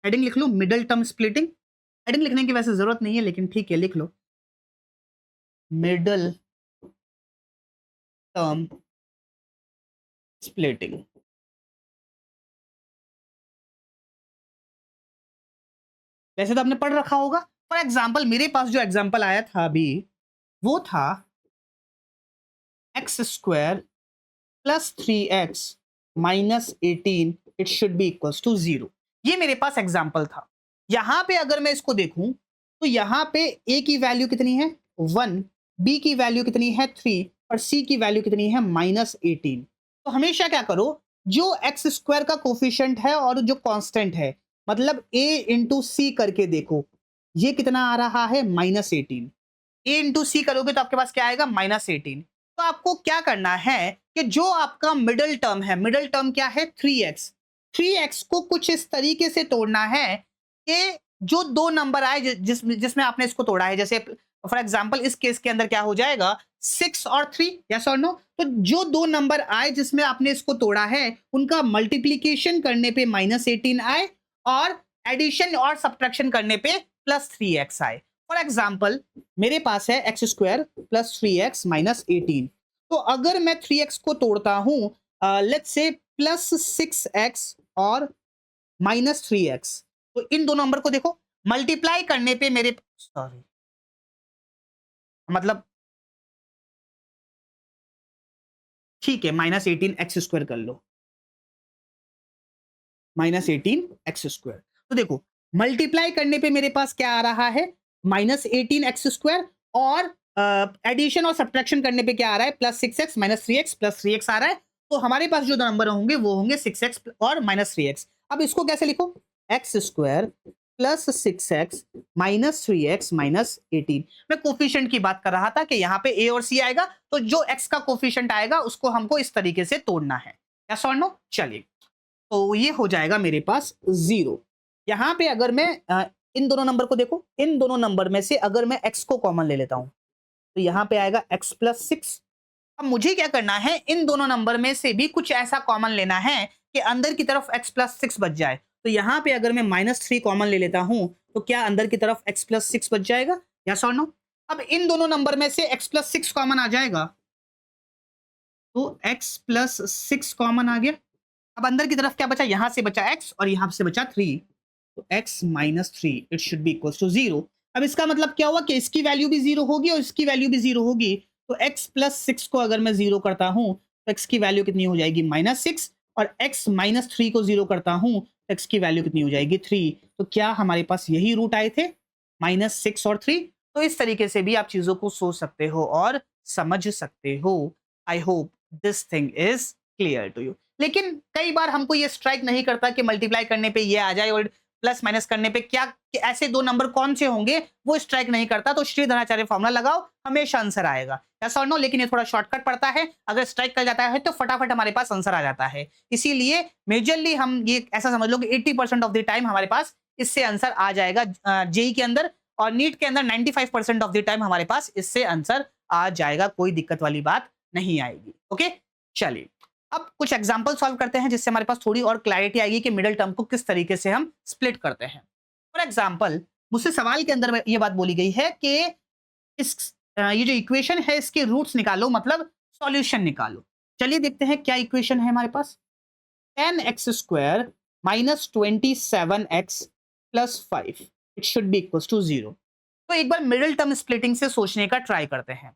हेडिंग लिख लो मिडल टर्म स्प्लिटिंग। हेडिंग लिखने की वैसे जरूरत नहीं है, लेकिन ठीक है लिख लो मिडल टर्म स्प्लिटिंग। वैसे तो आपने पढ़ रखा होगा। फॉर एग्जाम्पल मेरे पास जो एग्जाम्पल आया था अभी, वो था x square plus three x minus eighteen, it should be equals to zero. ये मेरे पास एग्जाम्पल था। यहां पे अगर मैं इसको देखूं तो यहां पे ए की वैल्यू कितनी है? वन, बी की वैल्यू कितनी है? थ्री, और सी की वैल्यू कितनी है? Minus eighteen. तो हमेशा क्या करो, जो एक्स स्क्वायर का कोफिशिएंट है और जो कांस्टेंट है, मतलब ए इंटू सी करके देखो, ये कितना आ रहा है? Minus eighteen. A into C करोगे तो आपके पास क्या आएगा? Minus eighteen. तो आपको क्या करना है कि जो आपका मिडल टर्म है, मिडल टर्म क्या है? Three x. थ्री एक्स को कुछ इस तरीके से तोड़ना है कि जो दो नंबर आए जिसमें आपने इसको तोड़ा है, जैसे फॉर एग्जाम्पल इस केस के अंदर क्या हो जाएगा? सिक्स और थ्री, यस और नो। तो जो दो नंबर आए जिसमें आपने इसको तोड़ा है, उनका मल्टीप्लीकेशन करने पे माइनस एटीन आए, और एडिशन और सब्ट्रैक्शन करने पे प्लस थ्री एक्स आए। फॉर एग्जाम्पल मेरे पास है x square plus three x minus eighteen. तो अगर मैं थ्री एक्स को तोड़ता हूं, लेट्स से प्लस सिक्स एक्स और माइनस थ्री एक्स, तो इन दोनों नंबर को देखो, मल्टीप्लाई करने पे मेरे, सॉरी मतलब ठीक है, माइनस एटीन एक्स स्क्वायर कर लो, माइनस एटीन एक्स स्क्वायर। तो देखो मल्टीप्लाई करने पे मेरे पास क्या आ रहा है? माइनस एटीन एक्स स्क्वायर, और एडिशन और सब्ट्रैक्शन करने पे क्या आ रहा है? Plus six X minus three X plus three X आ रहा है। तो हमारे पास जो नंबर होंगे वो होंगे सिक्स एक्स और माइनस थ्री एक्स। अब इसको कैसे लिखो? X square plus six X minus three x minus eighteen. मैं कोफिशिएंट की बात कर रहा था कि यहाँ पे ए और सी आएगा, तो जो एक्स का कोफिशिएंट आएगा उसको हमको इस तरीके से तोड़ना है, यस और नो। चलिए, तो ये हो जाएगा मेरे पास जीरो। यहां पे अगर मैं इन दोनों नंबर को देखो, इन दोनों नंबर में से अगर मैं x को कॉमन ले लेता हूं तो यहां पे आएगा x प्लस सिक्स। अब मुझे क्या करना है, इन दोनों नंबर में से भी कुछ ऐसा कॉमन लेना है कि अंदर की तरफ x प्लस सिक्स बच जाए। तो यहां पे अगर मैं माइनस थ्री कॉमन ले लेता हूं तो क्या अंदर की तरफ x प्लस सिक्स बच जाएगा? यस और नो। अब इन दोनों नंबर में से x प्लस सिक्स कॉमन आ जाएगा, तो x प्लस सिक्स कॉमन आ गया। अब अंदर की तरफ क्या बचा? यहां से बचा x और यहां से बचा थ्री, तो x minus three it should be equal to zero. अब इसका मतलब क्या हुआ कि इसकी वैल्यू भी जीरो होगी और इसकी वैल्यू भी जीरो होगी। तो x प्लस सिक्स को अगर मैं जीरो करता हूं तो x की वैल्यू कितनी हो जाएगी? माइनस सिक्स, और x माइनस थ्री को जीरो करता हूं तो x की वैल्यू कितनी हो जाएगी? थ्री। तो क्या हमारे पास यही रूट आए थे? माइनस सिक्स और थ्री। तो इस तरीके से भी आप चीजों को सोच सकते हो और समझ सकते हो। I hope this thing is clear to you. लेकिन कई बार हमको ये स्ट्राइक नहीं करता कि मल्टीप्लाई करने पे ये आ जाए और प्लस माइनस करने पे क्या, कि ऐसे दो नंबर कौन से होंगे, वो स्ट्राइक नहीं करता। तो श्रीधराचार्य फॉर्मूला लगाओ, हमेशा आंसर आएगा, यस और नो। लेकिन ये थोड़ा शॉर्टकट पड़ता है, अगर स्ट्राइक कर जाता है तो फटाफट हमारे पास आंसर आ जाता है। इसीलिए मेजरली हम ये ऐसा समझ लो कि 80% ऑफ द टाइम हमारे पास इससे आंसर आ जाएगा जेई के अंदर, और नीट के अंदर 95% ऑफ द टाइम हमारे पास इससे आंसर आ जाएगा, कोई दिक्कत वाली बात नहीं आएगी। ओके, चलिए अब कुछ एग्जांपल सॉल्व करते हैं जिससे हमारे पास थोड़ी और क्लैरिटी आएगी कि मिडिल टर्म को किस तरीके से हम स्प्लिट करते हैं। फॉर एग्जांपल मुझसे सवाल के अंदर ये बात बोली गई है कि ये जो इक्वेशन है इसके रूट्स निकालो, मतलब सॉल्यूशन निकालो। चलिए देखते हैं क्या इक्वेशन है हमारे पास। 10x square minus 27x plus 5 it should be equal to 0। तो एक बार मिडिल टर्म स्प्लिटिंग से सोचने का ट्राई करते हैं।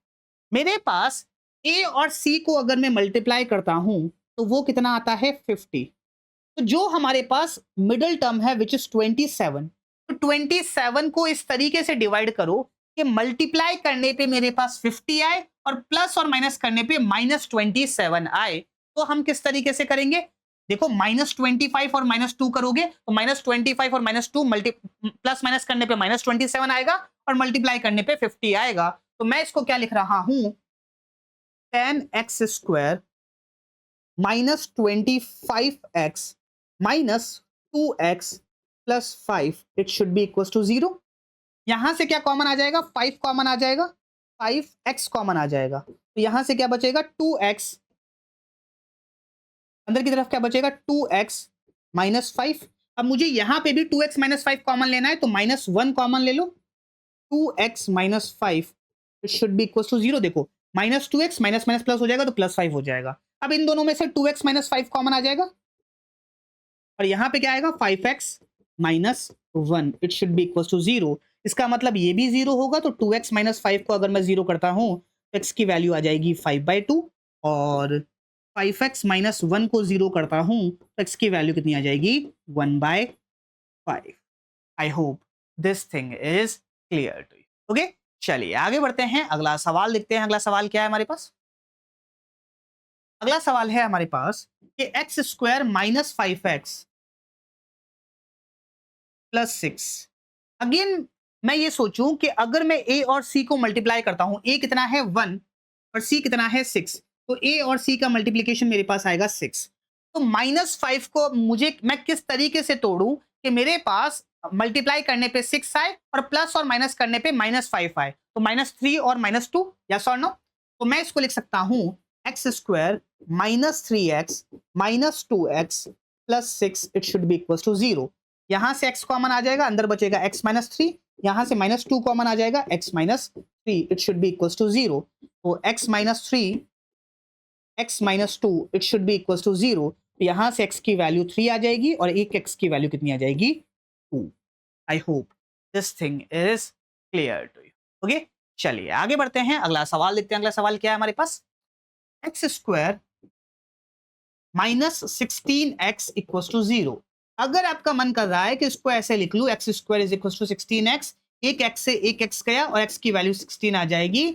मेरे पास a और c को अगर मैं मल्टीप्लाई करता हूं तो वो कितना आता है 50। तो जो हमारे पास मिडिल टर्म है विच इज 27, तो 27 को इस तरीके से डिवाइड करो कि मल्टीप्लाई करने पे मेरे पास 50 आए और प्लस और माइनस करने पे -27 आए। तो हम किस तरीके से करेंगे, देखो -25 और -2 करोगे तो -25 और -2 प्लस माइनस करने पे -27 आएगा और मल्टीप्लाई करने पे 50 आएगा। तो मैं इसको क्या लिख रहा हूं, 10x square minus 25x minus 2x plus 5 it should be equal to 0। यहां से क्या कॉमन आ जाएगा, 5 कॉमन आ जाएगा, 5x कॉमन आ जाएगा, तो यहां से क्या बचेगा 2x, अंदर की तरफ क्या बचेगा 2x माइनस 5। अब मुझे यहां पे भी 2x माइनस 5 कॉमन लेना है तो -1 कॉमन ले लो, 2x minus 5 it should be equal to 0। देखो -2x माइनस माइनस प्लस हो जाएगा तो +5 हो जाएगा। अब इन दोनों में से 2x माइनस 5 कॉमन आ जाएगा और यहां पे क्या आएगा 5x minus 1 it should be equal to 0। इसका मतलब ये भी 0 होगा, तो 2x माइनस 5 को अगर मैं 0 करता हूं तो x की वैल्यू आ जाएगी 5/2 और 5x माइनस 1 को 0 करता हूं तो x की वैल्यू कितनी आ जाएगी 1/5। I hope this thing is clear to you. Okay, चलिए आगे बढ़ते हैं, अगला सवाल देखते हैं। अगला सवाल क्या है हमारे पास, अगला सवाल है हमारे पास कि x square minus 5x plus 6। Again मैं ये सोचूं कि अगर मैं a और c को मल्टीप्लाई करता हूं, a कितना है 1 और c कितना है 6, तो a और c का मल्टीप्लीकेशन मेरे पास आएगा 6। तो -5 को मुझे मैं किस तरीके से तोड़ूं कि मेरे पास मल्टीप्लाई करने पे 6 आए और प्लस और माइनस करने पे -5 आए, तो -3 और -2, यस और नो। तो मैं इसको लिख सकता हूं x square -3x minus 2x plus 6 it should be equal to 0। यहां से x कॉमन आ जाएगा, अंदर बचेगा x माइनस 3, यहां से -2 कॉमन आ जाएगा, x minus 3 it should be equal to 0। तो x minus 3 x minus 2 it should be equal to 0। तो यहां से x की वैल्यू 3 आ जाएगी और एक x की वैल्यू कितनी आ जाएगी 2। I hope this thing is clear to you. Okay, चलिए आगे बढ़ते हैं, अगला सवाल देखते हैं। अगला सवाल क्या है हमारे पास, x square -16x equal to 0। अगर आपका मन कर रहा है कि इसको ऐसे लिख लूं x square is equal to 16x, एक x से एक x गया और x की वैल्यू 16 आ जाएगी,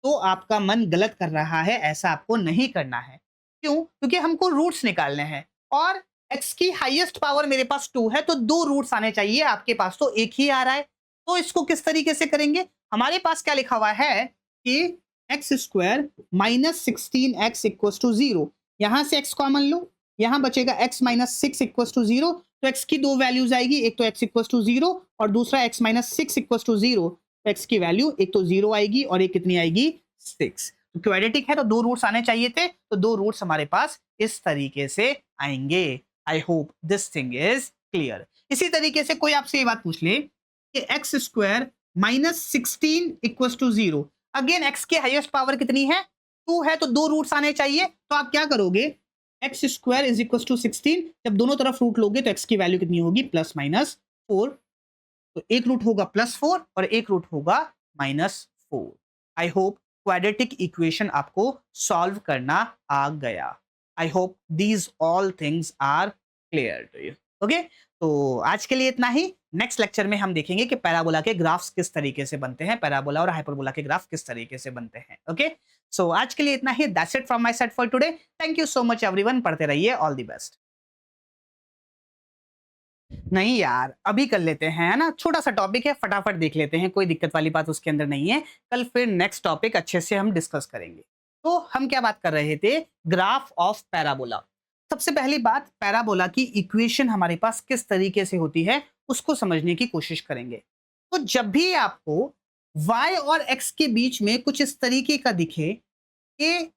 तो आपका मन गलत कर रहा है, ऐसा आपको नहीं करना है। क्यों, क्योंकि हमको रूट्स निकालने हैं और x की हाईएस्ट पावर मेरे पास 2 है, तो 2 रूट्स आने चाहिए, आपके पास तो एक ही आ रहा है। तो इसको किस तरीके से करेंगे, हमारे पास क्या लिखा हुआ है कि x square -16x equal to 0। यहां से x कॉमन लो, यहां बचेगा x माइनस 6 इक्वल टू 0। तो x की दो वैल्यूज आएगी, एक तो x इक्वल टू 0 और दूसरा x माइनस 6 इक्वल टू 0। तो x की वैल्यू एक तो 0 आएगी और एक कितनी आएगी 6। तो क्वाड्रेटिक है तो 2 रूट्स आने चाहिए थे, तो 2 रूट्स हमारे पास इस तरीके से आएंगे। आई hope this thing is clear. इसी तरीके से कोई आपसे ये बात पूछ ले कि x square -16 equal to 0। Again x की हाईएस्ट पावर कितनी है 2 है, तो 2 रूट्स आने चाहिए। तो आप क्या करोगे, x square is equal to 16, जब दोनों तरफ रूट लोगे तो x की वैल्यू कितनी होगी +4। तो एक रूट होगा +4 और एक रूट होगा -4। आई होप क्वाड्रेटिक इक्वेशन आपको सॉल्व करना आ गया। I hope these all things are clear to you. Okay, तो आज के लिए इतना ही। नेक्स्ट लेक्चर में हम देखेंगे कि पैराबोला के ग्राफ्स किस तरीके से बनते हैं, पैराबोला और हाइपरबोला के ग्राफ किस तरीके से बनते हैं। ओके, सो आज के लिए इतना ही। That's it from my side for today. Thank you so much everyone, पढ़ते रहिए, ऑल द बेस्ट। नहीं यार, अभी कर लेते हैं, है ना, छोटा सा टॉपिक है, फटाफट देख लेते हैं, कोई दिक्कत वाली बात उसके अंदर नहीं है। कल फिर नेक्स्ट टॉपिक अच्छे से हम डिस्कस करेंगे। तो हम क्या बात कर रहे थे, ग्राफ ऑफ पैराबोला। सबसे पहली बात, पैराबोला की इक्वेशन हमारे पास किस तरीके से होती है उसको समझने की कोशिश करेंगे। तो जब भी आपको y और x के बीच में कुछ इस तरीके का दिखे कि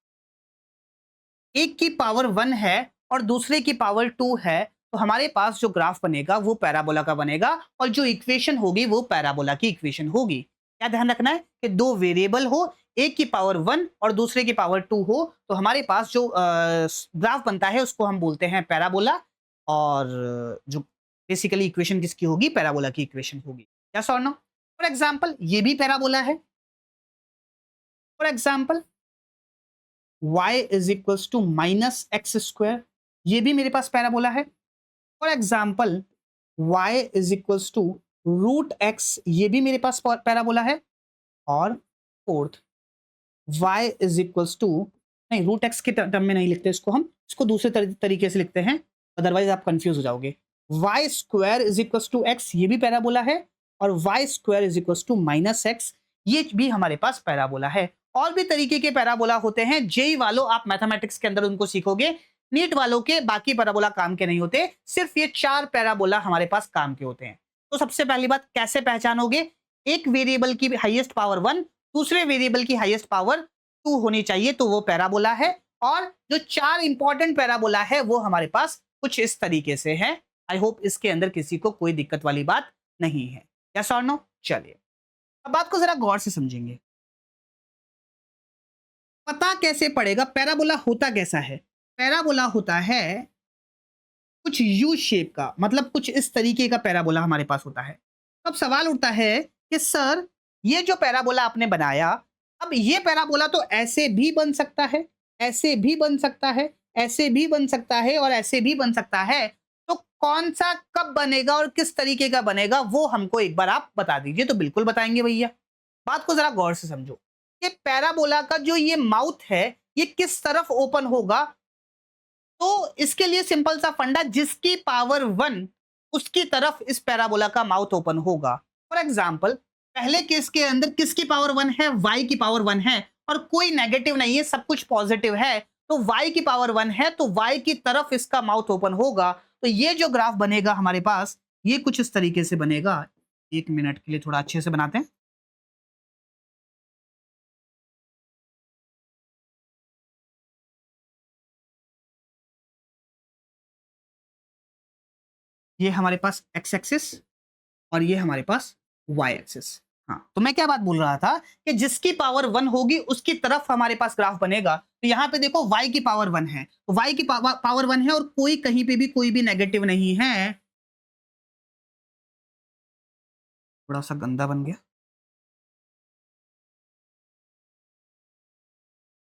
एक की पावर 1 है और दूसरे की पावर 2 है, तो हमारे पास जो ग्राफ बनेगा वो पैराबोला का बनेगा और जो इक्वेशन होगी वो पैराबोला की इक्वेशन होगी। क्या ध्यान रखना है कि दो वेरिएबल हो, एक की पावर 1 और दूसरे की पावर 2 हो, तो हमारे पास जो ग्राफ बनता है उसको हम बोलते हैं पैराबोला। और जो बेसिकली इक्वेशन किसकी होगी, पैराबोला की इक्वेशन होगी। यस और नो? फॉर एग्जांपल ये भी पैराबोला है। For example y is equals to minus x square, ये भी मेरे पास पैराबोला है। For example y is equals to root x, ये भी मेरे पास पैराबोला है। और fourth y is equals to, नहीं रूट एक्स के टर्म में नहीं लिखते इसको, हम इसको दूसरे तरीके से लिखते हैं, अदरवाइज आप कंफ्यूज हो जाओगे। y square is equals to x, ये भी पैराबोला है। और y square is equals to minus x, ये भी हमारे पास पैराबोला है। और भी तरीके के पैराबोला होते हैं, जेई वालों आप मैथमेटिक्स के अंदर उनको सीखोगे, नीट वालों के बाकी पैराबोला काम के नहीं होते, सिर्फ ये 4 पैराबोला हमारे पास काम के होते हैं। तो सबसे पहली बात कैसे पहचानोगे, एक वेरिएबल की हाईएस्ट पावर 1, दूसरे वेरिएबल की हाईएस्ट पावर 2 होनी चाहिए, तो वो पैराबोला है। और जो 4 इंपॉर्टेंट पैराबोला है वो हमारे पास कुछ इस तरीके से है। आई होप इसके अंदर किसी को कोई दिक्कत वाली बात नहीं है। यस और नो? चलिए अब बात को जरा गौर से समझेंगे। पता कैसे पड़ेगा पैराबोला होता कैसा है? पैराबोला होता है कुछ यू शेप का, मतलब कुछ इस तरीके का पैराबोला हमारे पास होता है। तो अब सवाल उठता है कि सर ये जो पैराबोला आपने बनाया, अब ये पैराबोला तो ऐसे भी बन सकता है, ऐसे भी बन सकता है, ऐसे भी बन सकता है और ऐसे भी बन सकता है, तो कौन सा कब बनेगा और किस तरीके का बनेगा वो हमको एक बार आप बता दीजिए। तो बिल्कुल बताएंगे भैया। बात को जरा गौर से समझो कि पैराबोला का जो ये माउथ है ये किस तरफ ओपन होगा। तो इसके लिए सिंपल सा फंडा, जिसकी पावर 1 उसकी तरफ इस पैराबोला का माउथ ओपन होगा। फॉर एग्जाम्पल पहले केस के अंदर किसकी पावर 1 है, y की पावर 1 है और कोई नेगेटिव नहीं है, सब कुछ पॉजिटिव है, तो y की पावर 1 है तो y की तरफ इसका माउथ ओपन होगा। तो ये जो ग्राफ बनेगा हमारे पास ये कुछ इस तरीके से बनेगा। एक मिनट के लिए थोड़ा अच्छे से बनाते हैं। ये हमारे पास x एक्सिस और ये हमारे पास y एक्सिस। हाँ, तो मैं क्या बात बोल रहा था कि जिसकी पावर 1 होगी उसकी तरफ हमारे पास ग्राफ बनेगा। तो यहाँ पे देखो y की पावर 1 है, तो y की पावर 1 है और कोई कहीं पे भी कोई भी नेगेटिव नहीं है। थोड़ा सा गंदा बन गया।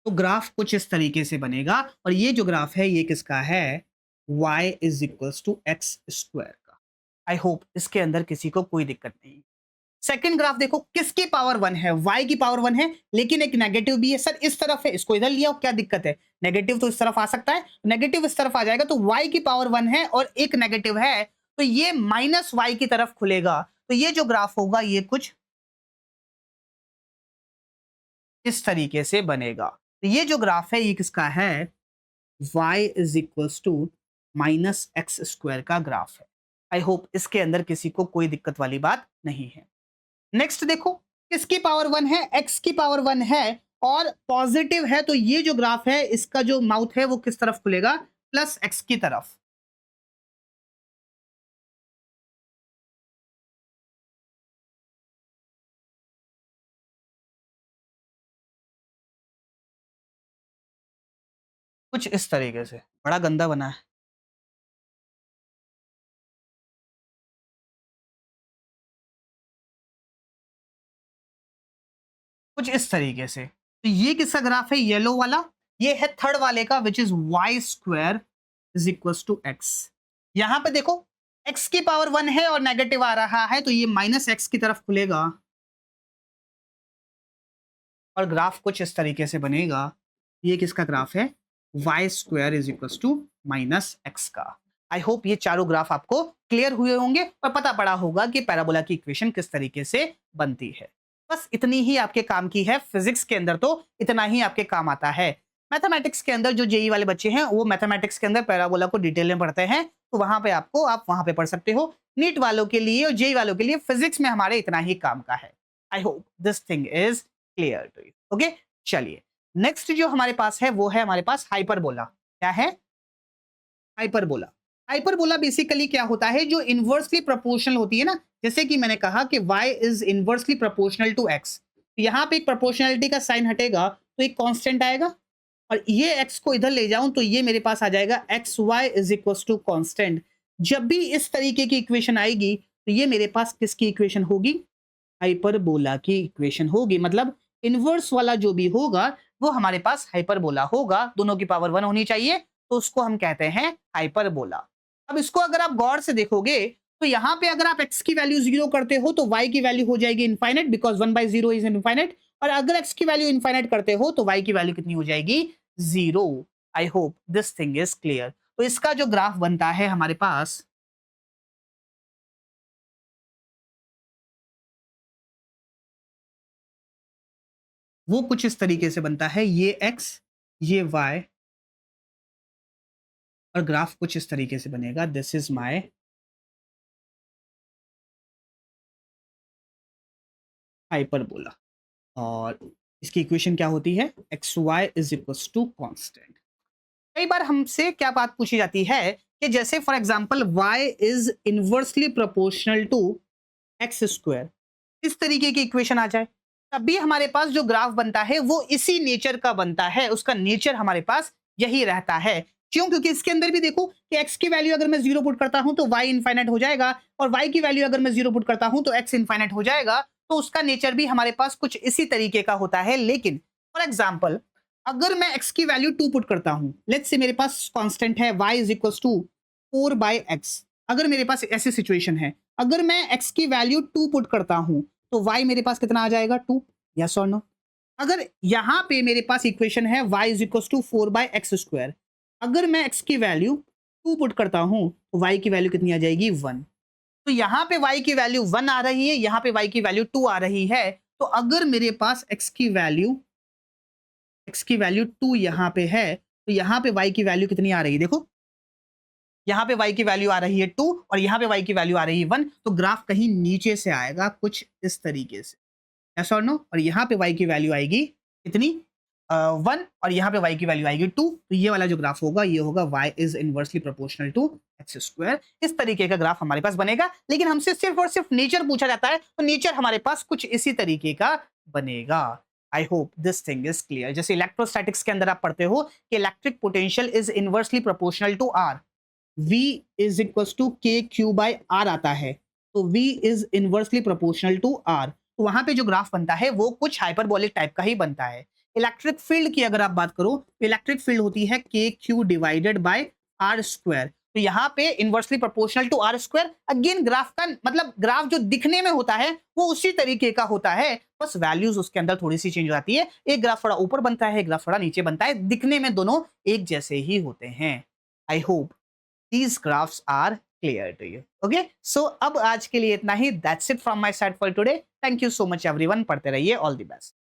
तो ग्राफ कुछ इस तरीके से बनेगा और ये जो ग्राफ है ये किसका है, y is equals to x square का। आई होप इसके अंदर किसी को कोई दिक्कत नहीं। सेकंड ग्राफ देखो, किसकी पावर 1 है, y की पावर 1 है लेकिन एक नेगेटिव भी है। सर इस तरफ है, इसको इधर लिया, क्या दिक्कत है, नेगेटिव तो इस तरफ आ सकता है, नेगेटिव इस तरफ आ जाएगा। तो y की पावर 1 है और एक नेगेटिव है, तो ये माइनस y की तरफ खुलेगा। तो ये जो ग्राफ होगा ये कुछ इस तरीके से बनेगा। तो ये जो ग्राफ है ये किसका है, y is equals to minus x square का ग्राफ है। आई होप इसके अंदर किसी को कोई दिक्कत वाली बात नहीं है। नेक्स्ट देखो, किसकी पावर 1 है, x की पावर 1 है और पॉजिटिव है, तो ये जो ग्राफ है इसका जो माउथ है वो किस तरफ खुलेगा, प्लस x की तरफ। कुछ इस तरीके से, बड़ा गंदा बना है। कुछ इस तरीके से। तो ये किसका ग्राफ है, येलो वाला, ये है थर्ड वाले का, which is y square is equal to x. यहां पे देखो x की पावर 1 है और नेगेटिव आ रहा है, तो ये माइनस एक्स की तरफ खुलेगा और ग्राफ कुछ इस तरीके से बनेगा। ये किसका ग्राफ है, y square is equal to minus x का। आई होप ये चारों ग्राफ आपको क्लियर हुए होंगे और पता पड़ा होगा कि पैराबोला की इक्वेशन किस तरीके से बनती है। बस इतनी ही आपके काम की है। फिजिक्स के अंदर तो इतना ही आपके काम आता है। मैथमेटिक्स के अंदर जो जेई वाले बच्चे हैं वो मैथमेटिक्स के अंदर पैराबोला को डिटेल में पढ़ते हैं, तो वहां पे आप वहां पे पढ़ सकते हो। नीट वालों के लिए और जेई वालों के लिए फिजिक्स में हमारे इतना ही काम का है। I hope this thing is clear to you. Okay, चलिए नेक्स्ट जो हमारे पास है वो है हमारे पास हाइपरबोला। क्या है, हाइपरबोला। हाइपरबोला बेसिकली क्या होता है, जो इनवर्सली प्रोपोर्शनल होती है ना, जैसे कि मैंने कहा कि y is inversely proportional to x, यहाँ पे एक प्रोपोर्शनलिटी का साइन हटेगा तो एक कांस्टेंट आएगा, और ये x को इधर ले जाऊं तो ये मेरे पास आ जाएगा x y is equal to constant. जब भी इस तरीके की इक्वेशन आएगी तो ये मेरे पास किसकी इक्वेशन होगी, हाइपरबोला की इक्वेशन होगी। मतलब इनवर्स वाला जो भी होगा वो हमारे पास हाइपरबोला होगा, दोनों की पावर 1 होनी चाहिए, तो उसको हम कहते हैं हाइपरबोला। अब इसको अगर आप गौर से देखोगे तो यहाँ पे अगर आप x की वैल्यू 0 करते हो तो y की वैल्यू हो जाएगी इनफाइनाइट, बिकॉज 1/0 इज इनफाइनाइट, और अगर x की वैल्यू इनफाइनाइट करते हो तो y की वैल्यू कितनी हो जाएगी, 0। आई hope this thing is clear. तो इसका जो ग्राफ बनता है हमारे पास, वो कुछ इस तरीके से बनता है, ये x, ये y, और ग्राफ कुछ इस तरीके से बनेगा, दिस इज माय हाइपरबोला। और इसकी इक्वेशन क्या होती है, x y is equal to constant. कई बार हमसे क्या बात पूछी जाती है कि जैसे for example y is inversely proportional to x square, इस तरीके की इक्वेशन आ जाए, तब भी हमारे पास जो ग्राफ बनता है वो इसी नेचर का बनता है, उसका नेचर हमारे पास यही रहता है। क्यों? क्योंकि इसके अंदर भी देखो कि x की वैल्यू अगर मैं 0 पुट करता हूं तो y इनफाइनाइट हो जाएगा, और y की वैल्यू अगर मैं 0 पुट करता हूं तो x इनफाइनाइट हो जाएगा, तो उसका नेचर भी हमारे पास कुछ इसी तरीके का होता है। लेकिन फॉर एग्जाम्पल अगर मैं x की वैल्यू 2 पुट करता हूं, लेट्स से मेरे पास कांस्टेंट है y is equal to 4/x, अगर मेरे पास ऐसी सिचुएशन है, अगर मैं x की वैल्यू 2 पुट करता हूं तो y मेरे पास कितना आ जाएगा, 2, यस और नो। अगर यहां पे मेरे पास इक्वेशन है y is equal to 4/x², अगर मैं x की वैल्यू 2 पुट करता हूं तो y की वैल्यू कितनी आ जाएगी, 1। तो यहाँ पे y की वैल्यू 1 आ रही है, यहाँ पे y की वैल्यू 2 आ रही है, तो अगर मेरे पास x की वैल्यू 2 यहाँ पे है तो यहाँ पे y की वैल्यू कितनी आ रही है, देखो यहाँ पे y की वैल्यू आ रही है 2 और यहाँ पे y की वैल्यू आ रही है 1, तो ग्राफ कहीं नीचे से आएगा कुछ इस तरीके से, यस और नो। और यहाँ पे y की वैल्यू आएगी कितनी, 1, और यहाँ पे y की वैल्यू आएगी 2, तो ये वाला जो ग्राफ होगा ये होगा y is inversely proportional to x²। इस तरीके का ग्राफ हमारे पास बनेगा, लेकिन हमसे सिर्फ और सिर्फ नेचर पूछा जाता है, तो नेचर हमारे पास कुछ इसी तरीके का बनेगा। I hope this thing is clear. जैसे इलेक्ट्रोस्टैटिक्स के अंदर आप पढ़ते हो कि electric potential is inversely proportional to r, v is equal to k q by r आता है, तो v is inversely proportional to r, तो वहां पे जो ग्राफ बनता है वो कुछ हाइपरबोलिक टाइप का ही बनता है। इलेक्ट्रिक फील्ड की अगर आप बात करो तो इलेक्ट्रिक फील्ड होती है k q divided by r square, तो यहाँ पे inversely proportional to r square. Again graph का मतलब ग्राफ जो दिखने में होता है वो उसी तरीके का होता है, बस वैल्यूज उसके अंदर थोड़ी सी चेंज हो जाती है, एक ग्राफ थोड़ा ऊपर बनता है, एक ग्राफ थोड़ा नीचे बनता है, दिखने में दोनों एक जैसे ही होते हैं। I hope these graphs are clear to you. Okay, so अब आज के लिए इतना ही, that's it from my side for today. Thank you so much everyone, पढ़ते रहिए, all the best.